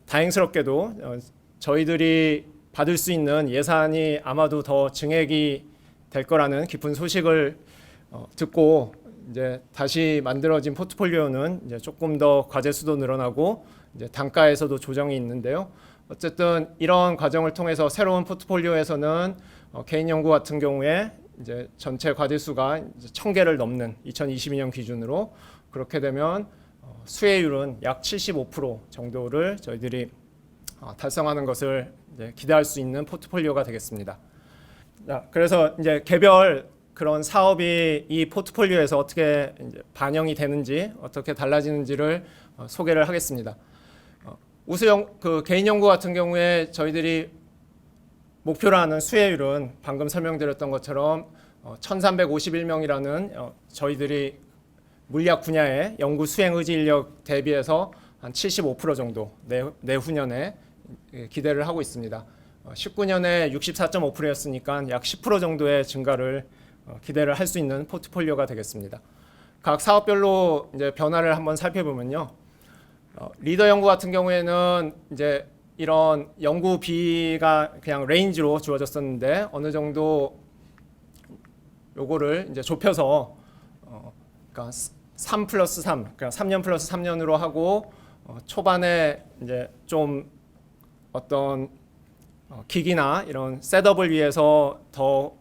다행스럽게도 저희들이 받을 수 있는 예산이 아마도 더 증액이 될 거라는 기쁜 소식을 듣고 이제 다시 만들어진 포트폴리오는 이제 조금 더 과제 수도 늘어나고 이제 단가에서도 조정이 있는데요. 어쨌든 이런 과정을 통해서 새로운 포트폴리오에서는 개인 연구 같은 경우에 이제 전체 과제 수가 1,000개를 넘는 2022년 기준으로 그렇게 되면 수혜율은 약 75% 정도를 저희들이 달성하는 것을 이제 기대할 수 있는 포트폴리오가 되겠습니다. 자, 그래서 이제 개별 그런 사업이 이 포트폴리오에서 어떻게 이제 반영이 되는지 어떻게 달라지는지를 소개를 하겠습니다. 그 개인 연구 같은 경우에 저희들이 목표로 하는 수혜율은 방금 설명드렸던 것처럼 1,351명이라는 저희들이 물리학 분야의 연구 수행 의지 인력 대비해서 한 75% 정도 내후년에 기대를 하고 있습니다. 19년에 64.5%였으니까 약 10% 정도의 증가를 기대를 할 수 있는 포트폴리오가 되겠습니다. 각 사업별로 이제 변화를 한번 살펴보면요. 리더 연구 같은 경우에는 이제 이런 연구비가 그냥 레인지로 주어졌었는데 어느 정도 요거를 이제 좁혀서 그러니까 3 플러스 3, 그러니까 3년 플러스 3년으로 하고 초반에 이제 좀 어떤 기기나 이런 셋업을 위해서 더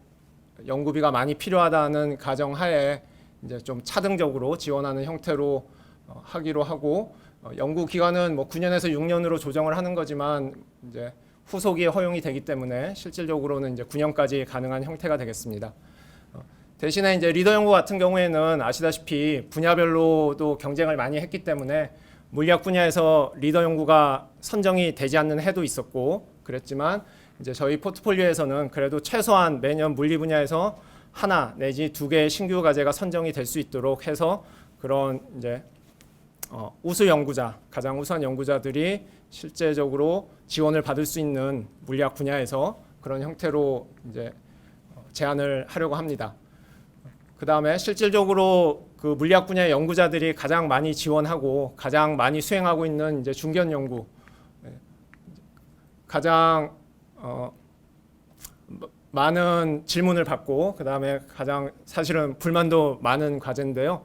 연구비가 많이 필요하다는 가정하에 이제 좀 차등적으로 지원하는 형태로 하기로 하고 연구 기간은 뭐 9년에서 6년으로 조정을 하는 거지만 이제 후속이 허용이 되기 때문에 실질적으로는 이제 9년까지 가능한 형태가 되겠습니다. 대신에 이제 리더 연구 같은 경우에는 아시다시피 분야별로도 경쟁을 많이 했기 때문에 물리학 분야에서 리더 연구가 선정이 되지 않는 해도 있었고 그랬지만 이제 저희 포트폴리오에서는 그래도 최소한 매년 물리 분야에서 하나 내지 2개의 신규 과제가 선정이 될 수 있도록 해서 그런 이제 우수 연구자, 가장 우수한 연구자들이 실제적으로 지원을 받을 수 있는 물리학 분야에서 그런 형태로 이제 제안을 하려고 합니다. 그 다음에 실질적으로 그 물리학 분야의 연구자들이 가장 많이 지원하고 가장 많이 수행하고 있는 이제 중견 연구, 가장 많은 질문을 받고 그 다음에 가장 사실은 불만도 많은 과제인데요.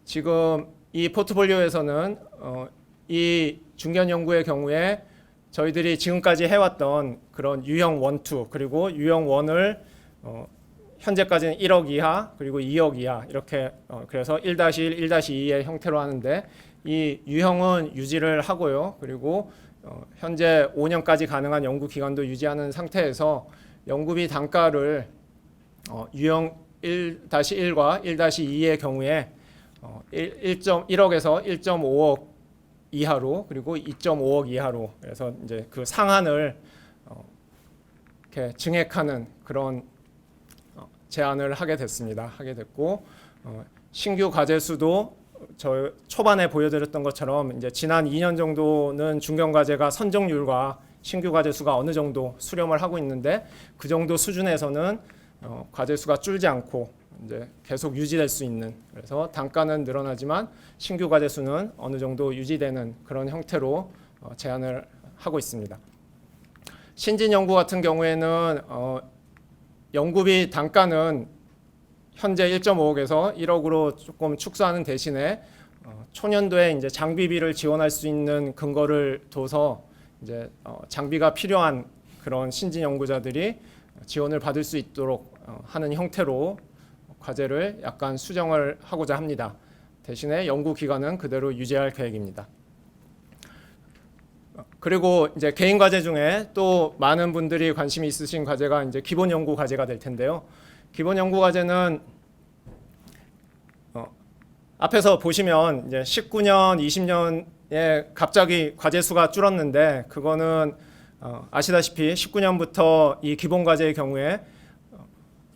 지금 이 포트폴리오에서는 이 중견 연구의 경우에 저희들이 지금까지 해왔던 그런 유형 1, 2 그리고 유형 1을 현재까지는 1억 이하 그리고 2억 이하 이렇게 그래서 1-1, 1-2의 형태로 하는데 이 유형은 유지를 하고요. 그리고 현재 5년까지 가능한 연구 기간도 유지하는 상태에서 연구비 단가를 유형 1-1과 1-2의 경우에 1.1억에서 1.5억 이하로 그리고 2.5억 이하로 그래서 이제 그 상한을 이렇게 증액하는 그런 제안을 하게 됐습니다. 하게 됐고 신규 과제 수도 저 초반에 보여드렸던 것처럼 이제 지난 2년 정도는 중견 과제가 선정률과 신규 과제 수가 어느 정도 수렴을 하고 있는데 그 정도 수준에서는 과제 수가 줄지 않고 이제 계속 유지될 수 있는 그래서 단가는 늘어나지만 신규 과제 수는 어느 정도 유지되는 그런 형태로 제안을 하고 있습니다. 신진 연구 같은 경우에는 연구비 단가는 현재 1.5억에서 1억으로 조금 축소하는 대신에 초년도에 이제 장비비를 지원할 수 있는 근거를 둬서 이제 장비가 필요한 그런 신진 연구자들이 지원을 받을 수 있도록 하는 형태로 과제를 약간 수정을 하고자 합니다. 대신에 연구 기간은 그대로 유지할 계획입니다. 그리고 이제 개인 과제 중에 또 많은 분들이 관심이 있으신 과제가 이제 기본 연구 과제가 될 텐데요. 기본 연구 과제는 앞에서 보시면 이제 19년, 20년에 갑자기 과제 수가 줄었는데 그거는 아시다시피 19년부터 이 기본 과제의 경우에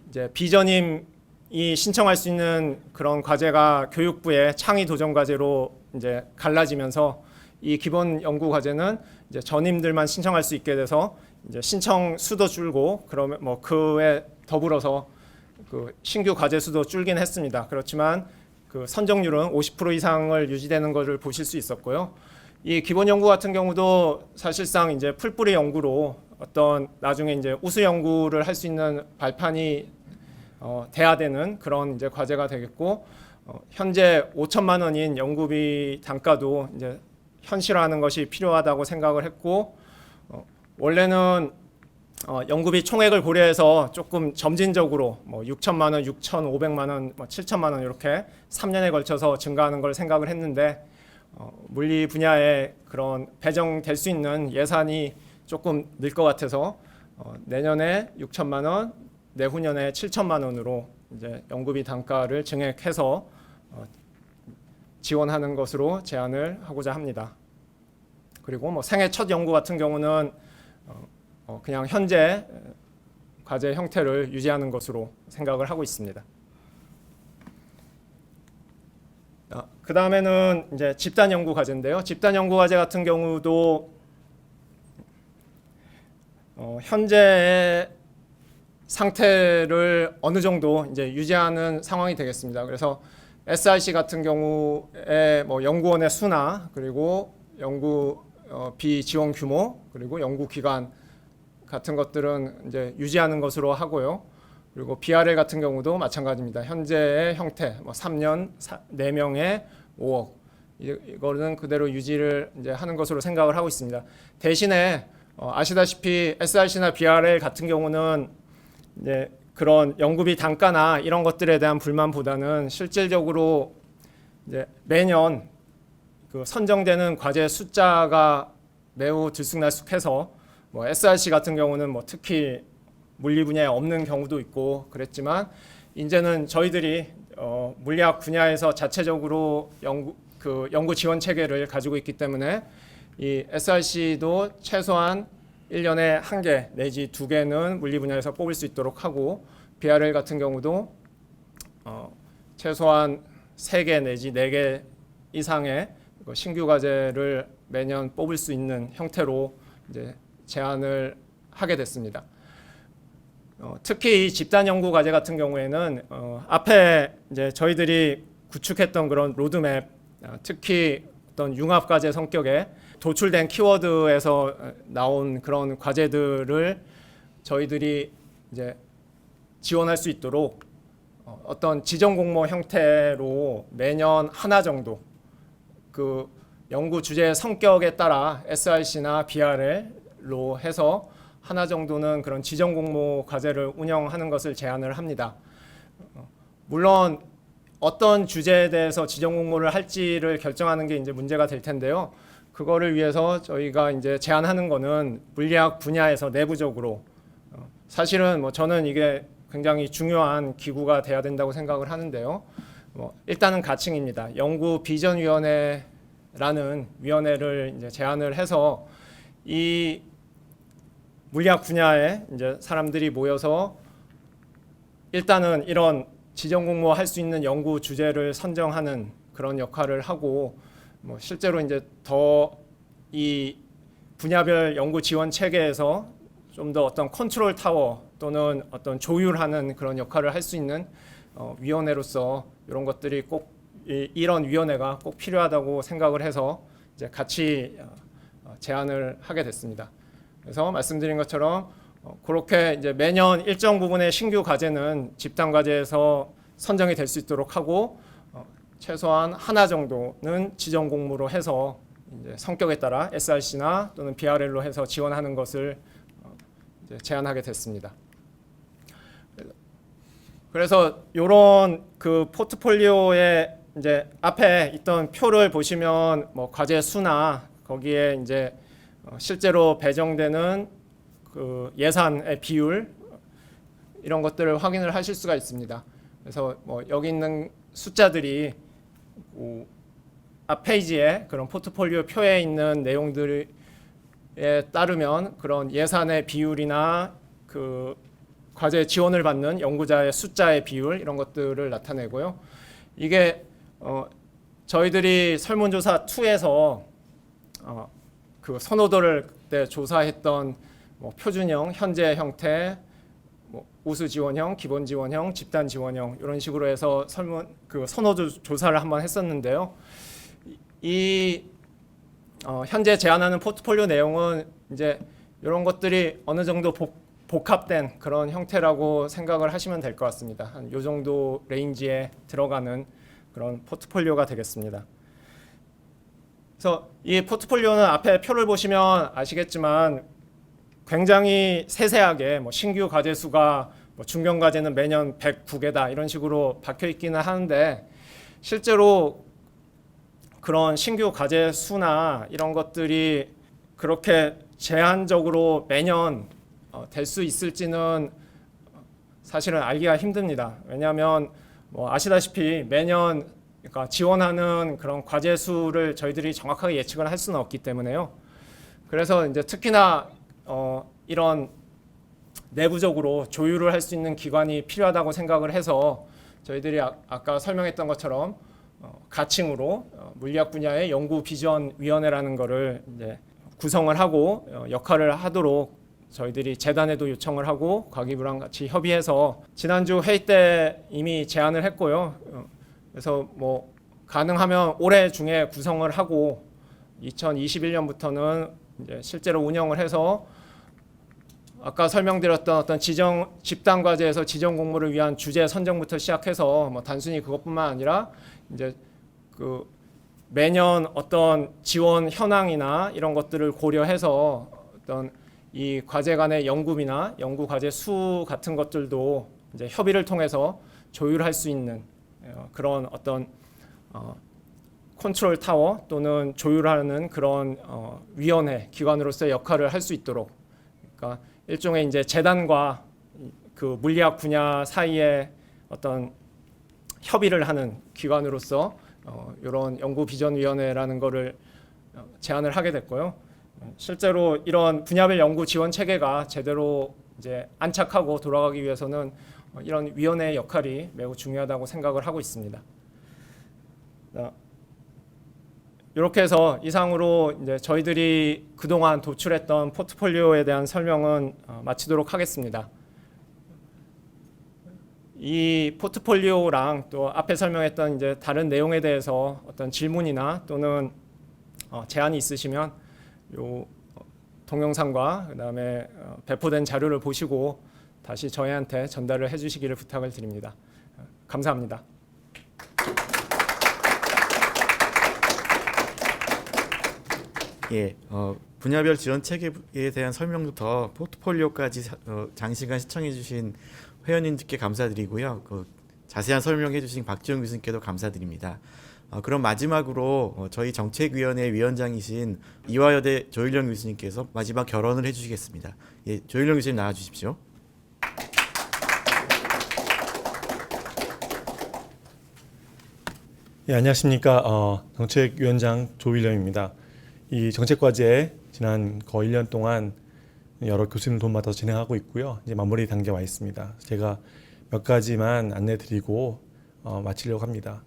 이제 비전임이 신청할 수 있는 그런 과제가 교육부의 창의 도전 과제로 이제 갈라지면서 이 기본 연구 과제는 이제 전임들만 신청할 수 있게 돼서 이제 신청 수도 줄고 그러면 뭐 그에 더불어서 그 신규 과제 수도 줄긴 했습니다. 그렇지만 그 선정률은 50% 이상을 유지되는 것을 보실 수 있었고요. 이 기본 연구 같은 경우도 사실상 이제 풀뿌리 연구로 어떤 나중에 이제 우수 연구를 할 수 있는 발판이 돼야 되는 그런 이제 과제가 되겠고, 현재 5천만 원인 연구비 단가도 이제 현실화하는 것이 필요하다고 생각을 했고, 원래는 연구비 총액을 고려해서 조금 점진적으로 뭐 6천만 원, 6,500만 원, 뭐 7천만 원 이렇게 3년에 걸쳐서 증가하는 걸 생각을 했는데 물리 분야에 그런 배정될 수 있는 예산이 조금 늘 것 같아서 내년에 6천만 원, 내후년에 7천만 원으로 이제 연구비 단가를 증액해서 지원하는 것으로 제안을 하고자 합니다. 그리고 뭐 생애 첫 연구 같은 경우는 그냥 현재 과제 형태를 유지하는 것으로 생각을 하고 있습니다. 그 다음에는 이제 집단 연구 과제인데요. 집단 연구 과제 같은 경우도 현재의 상태를 어느 정도 이제 유지하는 상황이 되겠습니다. 그래서 SRC 같은 경우에 뭐 연구원의 수나 그리고 연구비 지원 규모 그리고 연구 기간 같은 것들은 이제 유지하는 것으로 하고요. 그리고 BRL 같은 경우도 마찬가지입니다. 현재의 형태, 뭐 3년 4명에 5억 이거는 그대로 유지를 이제 하는 것으로 생각을 하고 있습니다. 대신에 아시다시피 SRC나 BRL 같은 경우는 이제 그런 연구비 단가나 이런 것들에 대한 불만보다는 실질적으로 이제 매년 그 선정되는 과제 숫자가 매우 들쑥날쑥해서 뭐 SRC 같은 경우는 뭐 특히 물리 분야에 없는 경우도 있고 그랬지만 이제는 저희들이 물리학 분야에서 자체적으로 연구 지원 체계를 가지고 있기 때문에 이 SRC도 최소한 1년에 1개 내지 2개는 물리 분야에서 뽑을 수 있도록 하고 BRL 같은 경우도 최소한 3개 내지 4개 이상의 신규 과제를 매년 뽑을 수 있는 형태로 이제 제안을 하게 됐습니다. 특히 이 집단 연구 과제 같은 경우에는 앞에 이제 저희들이 구축했던 그런 로드맵, 특히 어떤 융합 과제 성격의 도출된 키워드에서 나온 그런 과제들을 저희들이 이제 지원할 수 있도록 어떤 지정 공모 형태로 매년 하나 정도 그 연구 주제의 성격에 따라 SRC나 BRL로 해서 하나 정도는 그런 지정 공모 과제를 운영하는 것을 제안을 합니다. 물론 어떤 주제에 대해서 지정 공모를 할지를 결정하는 게 이제 문제가 될 텐데요. 그거를 위해서 저희가 이제 제안하는 거는 물리학 분야에서 내부적으로 사실은 뭐 저는 이게 굉장히 중요한 기구가 돼야 된다고 생각을 하는데요. 일단은 가칭입니다. 연구 비전위원회라는 위원회를 이제 제안을 해서 이 물리학 분야에 이제 사람들이 모여서 일단은 이런 지정 공모할 수 있는 연구 주제를 선정하는 그런 역할을 하고 뭐 실제로 이제 더 이 분야별 연구 지원 체계에서 좀 더 어떤 컨트롤 타워 또는 어떤 조율하는 그런 역할을 할 수 있는 위원회로서 이런 것들이 꼭 이런 위원회가 꼭 필요하다고 생각을 해서 이제 같이 제안을 하게 됐습니다. 그래서 말씀드린 것처럼 그렇게 이제 매년 일정 부분의 신규 과제는 집단 과제에서 선정이 될 수 있도록 하고 최소한 하나 정도는 지정 공모로 해서 이제 성격에 따라 SRC나 또는 BRL로 해서 지원하는 것을 이제 제안하게 됐습니다. 그래서 이런 그 포트폴리오에 이제 앞에 있던 표를 보시면 뭐 과제 수나 거기에 이제 실제로 배정되는 그 예산의 비율 이런 것들을 확인을 하실 수가 있습니다. 그래서 뭐 여기 있는 숫자들이 앞 페이지에 그런 포트폴리오 표에 있는 내용들에 따르면 그런 예산의 비율이나 그 과제 지원을 받는 연구자의 숫자의 비율 이런 것들을 나타내고요. 이게 저희들이 설문조사 2에서 그 선호도를 그때 조사했던 뭐 표준형, 현재 형태, 뭐 우수 지원형, 기본 지원형, 집단 지원형 이런 식으로 해서 그 선호도 조사를 한번 했었는데요. 이 현재 제안하는 포트폴리오 내용은 이제 이런 것들이 어느 정도 복합된 그런 형태라고 생각을 하시면 될 것 같습니다. 한 요 정도 레인지에 들어가는 그런 포트폴리오가 되겠습니다. 그래서 이 포트폴리오는 앞에 표를 보시면 아시겠지만 굉장히 세세하게 뭐 신규 과제 수가 뭐 중견 과제는 매년 109개다 이런 식으로 박혀 있기는 하는데 실제로 그런 신규 과제 수나 이런 것들이 그렇게 제한적으로 매년 될 수 있을지는 사실은 알기가 힘듭니다. 왜냐하면 뭐 아시다시피 매년 그러니까 지원하는 그런 과제 수를 저희들이 정확하게 예측을 할 수는 없기 때문에요. 그래서 이제 특히나 이런 내부적으로 조율을 할 수 있는 기관이 필요하다고 생각을 해서 저희들이 아까 설명했던 것처럼 가칭으로 물리학 분야의 연구 비전 위원회라는 거를 이제 구성을 하고 역할을 하도록 저희들이 재단에도 요청을 하고 과기부랑 같이 협의해서 지난주 회의 때 이미 제안을 했고요. 그래서 뭐 가능하면 올해 중에 구성을 하고 2021년부터는 이제 실제로 운영을 해서 아까 설명드렸던 어떤 집단 과제에서 지정 공모를 위한 주제 선정부터 시작해서 뭐 단순히 그것뿐만 아니라 이제 그 매년 어떤 지원 현황이나 이런 것들을 고려해서 어떤 이 과제 간의 연구비나 연구 과제 수 같은 것들도 이제 협의를 통해서 조율할 수 있는 그런 어떤 컨트롤 타워 또는 조율하는 그런 위원회 기관으로서의 역할을 할 수 있도록 그러니까 일종의 이제 재단과 그 물리학 분야 사이에 어떤 협의를 하는 기관으로서 이런 연구 비전 위원회라는 거를 제안을 하게 됐고요. 실제로 이런 분야별 연구 지원 체계가 제대로 이제 안착하고 돌아가기 위해서는 이런 위원회의 역할이 매우 중요하다고 생각을 하고 있습니다. 이렇게 해서 이상으로 이제 저희들이 그동안 도출했던 포트폴리오에 대한 설명은 마치도록 하겠습니다. 이 포트폴리오랑 또 앞에 설명했던 이제 다른 내용에 대해서 어떤 질문이나 또는 제안이 있으시면 요 동영상과 그다음에 배포된 자료를 보시고 다시 저희한테 전달을 해주시기를 부탁을 드립니다. 감사합니다. 예, 분야별 지원 체계에 대한 설명부터 포트폴리오까지 장시간 시청해주신 회원님들께 감사드리고요. 자세한 설명해주신 박지영 교수님께도 감사드립니다. 그럼 마지막으로 저희 정책위원회 위원장이신 이화여대 조일령 교수님께서 마지막 결언을 해주시겠습니다. 예, 조일령 교수님 나와주십시오. 예, 안녕하십니까. 정책위원장 조일령입니다. 이 정책과제 지난 거의 1년 동안 여러 교수님 도움받아서 진행하고 있고요. 이제 마무리 단계에 와 있습니다. 제가 몇 가지만 안내드리고 마치려고 합니다.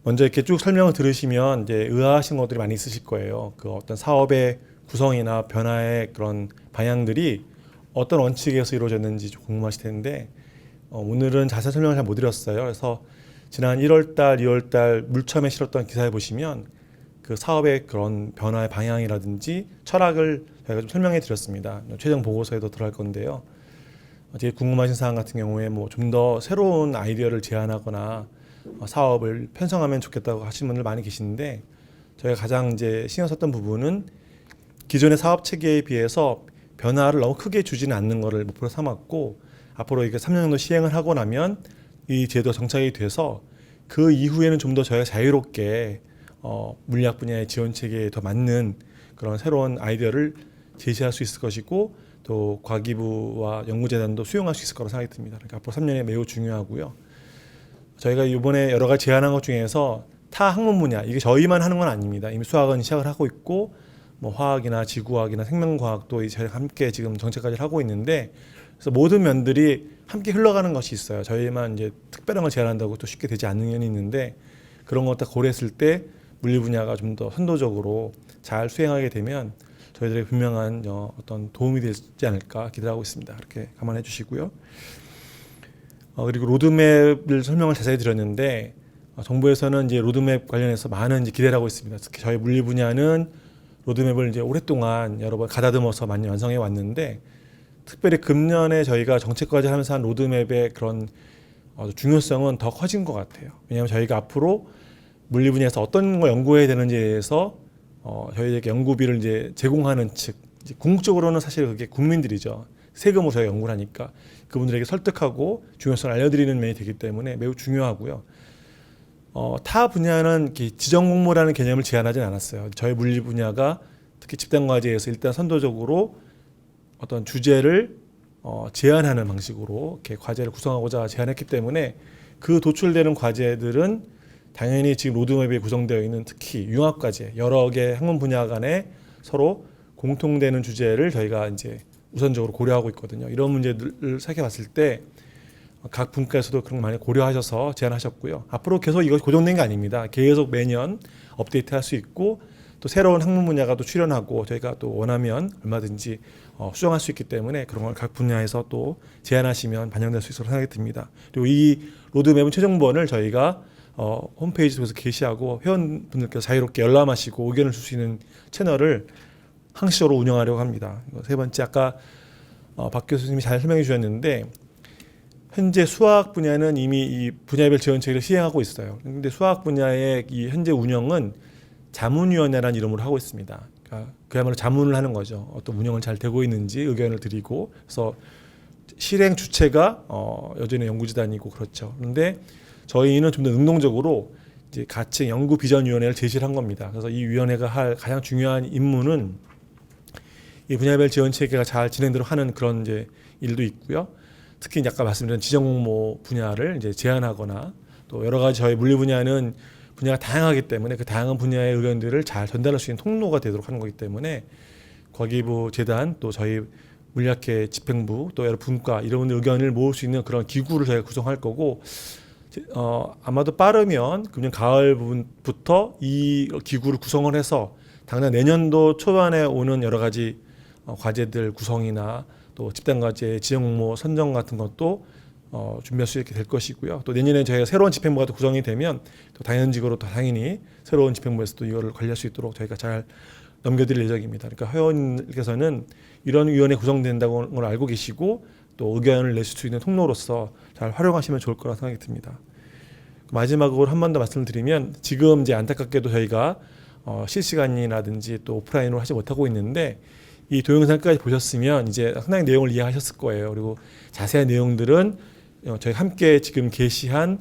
먼저 이렇게 쭉 설명을 들으시면 이제 의아하신 것들이 많이 있으실 거예요. 그 어떤 사업의 구성이나 변화의 그런 방향들이 어떤 원칙에서 이루어졌는지 좀 궁금하실 텐데 오늘은 자세한 설명을 잘 못 드렸어요. 그래서 지난 1월달, 2월달 물처음에 실었던 기사에 보시면 그 사업의 그런 변화의 방향이라든지 철학을 저희가 좀 설명해 드렸습니다. 최종 보고서에도 들어갈 건데요. 되게 궁금하신 사항 같은 경우에 뭐 좀 더 새로운 아이디어를 제안하거나 사업을 편성하면 좋겠다고 하시는 분들 많이 계시는데 저희가 가장 이제 신경 썼던 부분은 기존의 사업 체계에 비해서 변화를 너무 크게 주지는 않는 것을 목표로 삼았고 앞으로 이게 3년 정도 시행을 하고 나면 이 제도가 정착이 돼서 그 이후에는 좀 더 저희가 자유롭게 물리학 분야의 지원 체계에 더 맞는 그런 새로운 아이디어를 제시할 수 있을 것이고 또 과기부와 연구재단도 수용할 수 있을 거라고 생각이 듭니다. 그러니까 앞으로 3년에 매우 중요하고요. 저희가 이번에 여러 가지 제안한 것 중에서 타 학문 분야 이게 저희만 하는 건 아닙니다. 이미 수학은 시작을 하고 있고 뭐 화학이나 지구화학이나 생명과학도 저희가 함께 지금 정책까지 하고 있는데 그래서 모든 면들이 함께 흘러가는 것이 있어요. 저희만 이제 특별한 걸 제안한다고 또 쉽게 되지 않는 면이 있는데 그런 것 다 고려했을 때 물리 분야가 좀 더 선도적으로 잘 수행하게 되면 저희들의 분명한 어떤 도움이 되지 않을까 기대하고 있습니다. 그렇게 감안해 주시고요. 그리고 로드맵을 설명을 자세히 드렸는데 정부에서는 이제 로드맵 관련해서 많은 이제 기대를 하고 있습니다. 특히 저희 물리 분야는 로드맵을 이제 오랫동안 여러 번 가다듬어서 많이 완성해 왔는데 특별히 금년에 저희가 정책까지 하면서 한 로드맵의 그런 중요성은 더 커진 것 같아요. 왜냐하면 저희가 앞으로 물리 분야에서 어떤 걸 연구해야 되는지에 대해서 저희에게 연구비를 이제 제공하는 측, 이제 궁극적으로는 사실 그게 국민들이죠. 세금으로 저희가 연구를 하니까 그분들에게 설득하고 중요성을 알려드리는 면이 되기 때문에 매우 중요하고요. 타 분야는 지정 공모라는 개념을 제한하진 않았어요. 저희 물리 분야가 특히 집단 과제에서 일단 선도적으로 어떤 주제를 제한하는 방식으로 이렇게 과제를 구성하고자 제안했기 때문에 그 도출되는 과제들은 당연히 지금 로드맵에 구성되어 있는 특히 융합 과제 여러 개 학문 분야 간에 서로 공통되는 주제를 저희가 이제 우선적으로 고려하고 있거든요. 이런 문제들을 살펴봤을 때 각 분과에서도 그런 거 많이 고려하셔서 제안하셨고요. 앞으로 계속 이것이 고정된 게 아닙니다. 계속 매년 업데이트할 수 있고 또 새로운 학문 분야가 또 출연하고 저희가 또 원하면 얼마든지 수정할 수 있기 때문에 그런 걸 각 분야에서 또 제안하시면 반영될 수 있을 생각이 듭니다. 그리고 이 로드맵은 최종본을 저희가 홈페이지 통해서 게시하고 회원분들께서 자유롭게 열람하시고 의견을 줄 수 있는 채널을 항시적으로 운영하려고 합니다. 세 번째 아까 박 교수님이 잘 설명해 주셨는데 현재 수학 분야는 이미 이 분야별 지원책을 시행하고 있어요. 그런데 수학 분야의 이 현재 운영은 자문위원회라는 이름으로 하고 있습니다. 그러니까 그야말로 자문을 하는 거죠. 어떤 운영을 잘 되고 있는지 의견을 드리고 그래서 실행 주체가 여전히 연구재단이고 그렇죠. 그런데 저희는 좀 더 능동적으로 이제 가칭 연구 비전위원회를 제시를 한 겁니다. 그래서 이 위원회가 할 가장 중요한 임무는 이 분야별 지원 체계가 잘 진행되도록 하는 그런 이제 일도 있고요. 특히 아까 말씀드린 지정 공모 분야를 이제 제안하거나 또 여러 가지 저희 물리 분야는 분야가 다양하기 때문에 그 다양한 분야의 의견들을 잘 전달할 수 있는 통로가 되도록 하는 거기 때문에 과기부 재단 또 저희 물리학회 집행부 또 여러 분과 이런 의견을 모을 수 있는 그런 기구를 저희가 구성할 거고 아마도 빠르면 금년 가을 부분부터 이 기구를 구성을 해서 당장 내년도 초반에 오는 여러 가지 과제들 구성이나 또 집단 과제 지정 공모 선정 같은 것도 준비할 수 있게 될 것이고요. 또 내년에 저희가 새로운 집행부가 또 구성이 되면 또 당연직으로 또 당연히 새로운 집행부에서도 이거를 관리할 수 있도록 저희가 잘 넘겨드릴 예정입니다. 그러니까 회원께서는 이런 위원회 구성된다는 걸 알고 계시고 또 의견을 내실 수 있는 통로로서 잘 활용하시면 좋을 거라 생각이 듭니다. 마지막으로 한 번 더 말씀을 드리면 지금 이제 안타깝게도 저희가 실시간이라든지 또 오프라인으로 하지 못하고 있는데 이 동영상까지 보셨으면 이제 상당히 내용을 이해하셨을 거예요. 그리고 자세한 내용들은 저희 함께 지금 게시한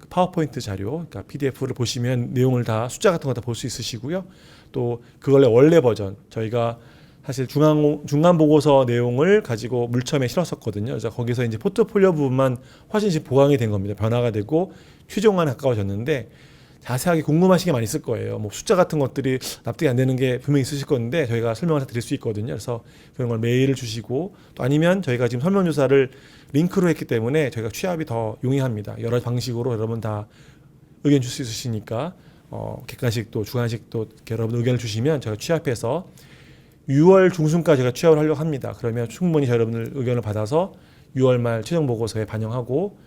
파워포인트 자료, 그러니까 PDF를 보시면 내용을 다 숫자 같은 거 다 볼 수 있으시고요. 또 그걸 원래 버전 저희가 사실 중간 보고서 내용을 가지고 물첨에 실었었거든요. 그래서 거기서 이제 포트폴리오 부분만 훨씬 보강이 된 겁니다. 변화가 되고 최종안에 가까워졌는데 자세하게 궁금하신 게 많이 있을 거예요. 뭐 숫자 같은 것들이 납득이 안 되는 게 분명히 있으실 건데 저희가 설명을 드릴 수 있거든요. 그래서 그런 걸 메일을 주시고 또 아니면 저희가 지금 설문조사를 링크로 했기 때문에 저희가 취합이 더 용이합니다. 여러 방식으로 여러분 다 의견 줄 수 있으시니까 객관식도 주관식도 여러분 의견을 주시면 저희가 취합해서 6월 중순까지 저희가 취합을 하려고 합니다. 그러면 충분히 여러분들 의견을 받아서 6월 말 최종 보고서에 반영하고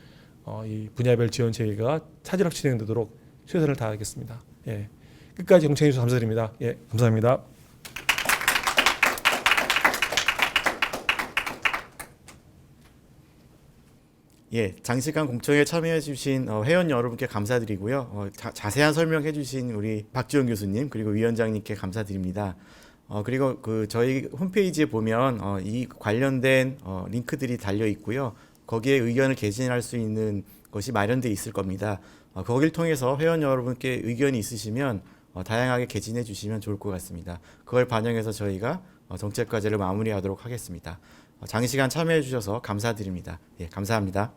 이 분야별 지원 체계가 차질없이 진행되도록 최선을 다하겠습니다. 예, 끝까지 경청해 주셔서 감사드립니다. 예, 감사합니다. 예, 장시간 공청회에 참여해주신 회원 여러분께 감사드리고요. 자세한 설명해 주신 우리 박지원 교수님 그리고 위원장님께 감사드립니다. 그리고 그 저희 홈페이지에 보면 이 관련된 링크들이 달려 있고요. 거기에 의견을 개진할 수 있는 것이 마련되어 있을 겁니다. 거기를 통해서 회원 여러분께 의견이 있으시면 다양하게 개진해 주시면 좋을 것 같습니다. 그걸 반영해서 저희가 정책 과제를 마무리하도록 하겠습니다. 장시간 참여해 주셔서 감사드립니다. 예, 감사합니다.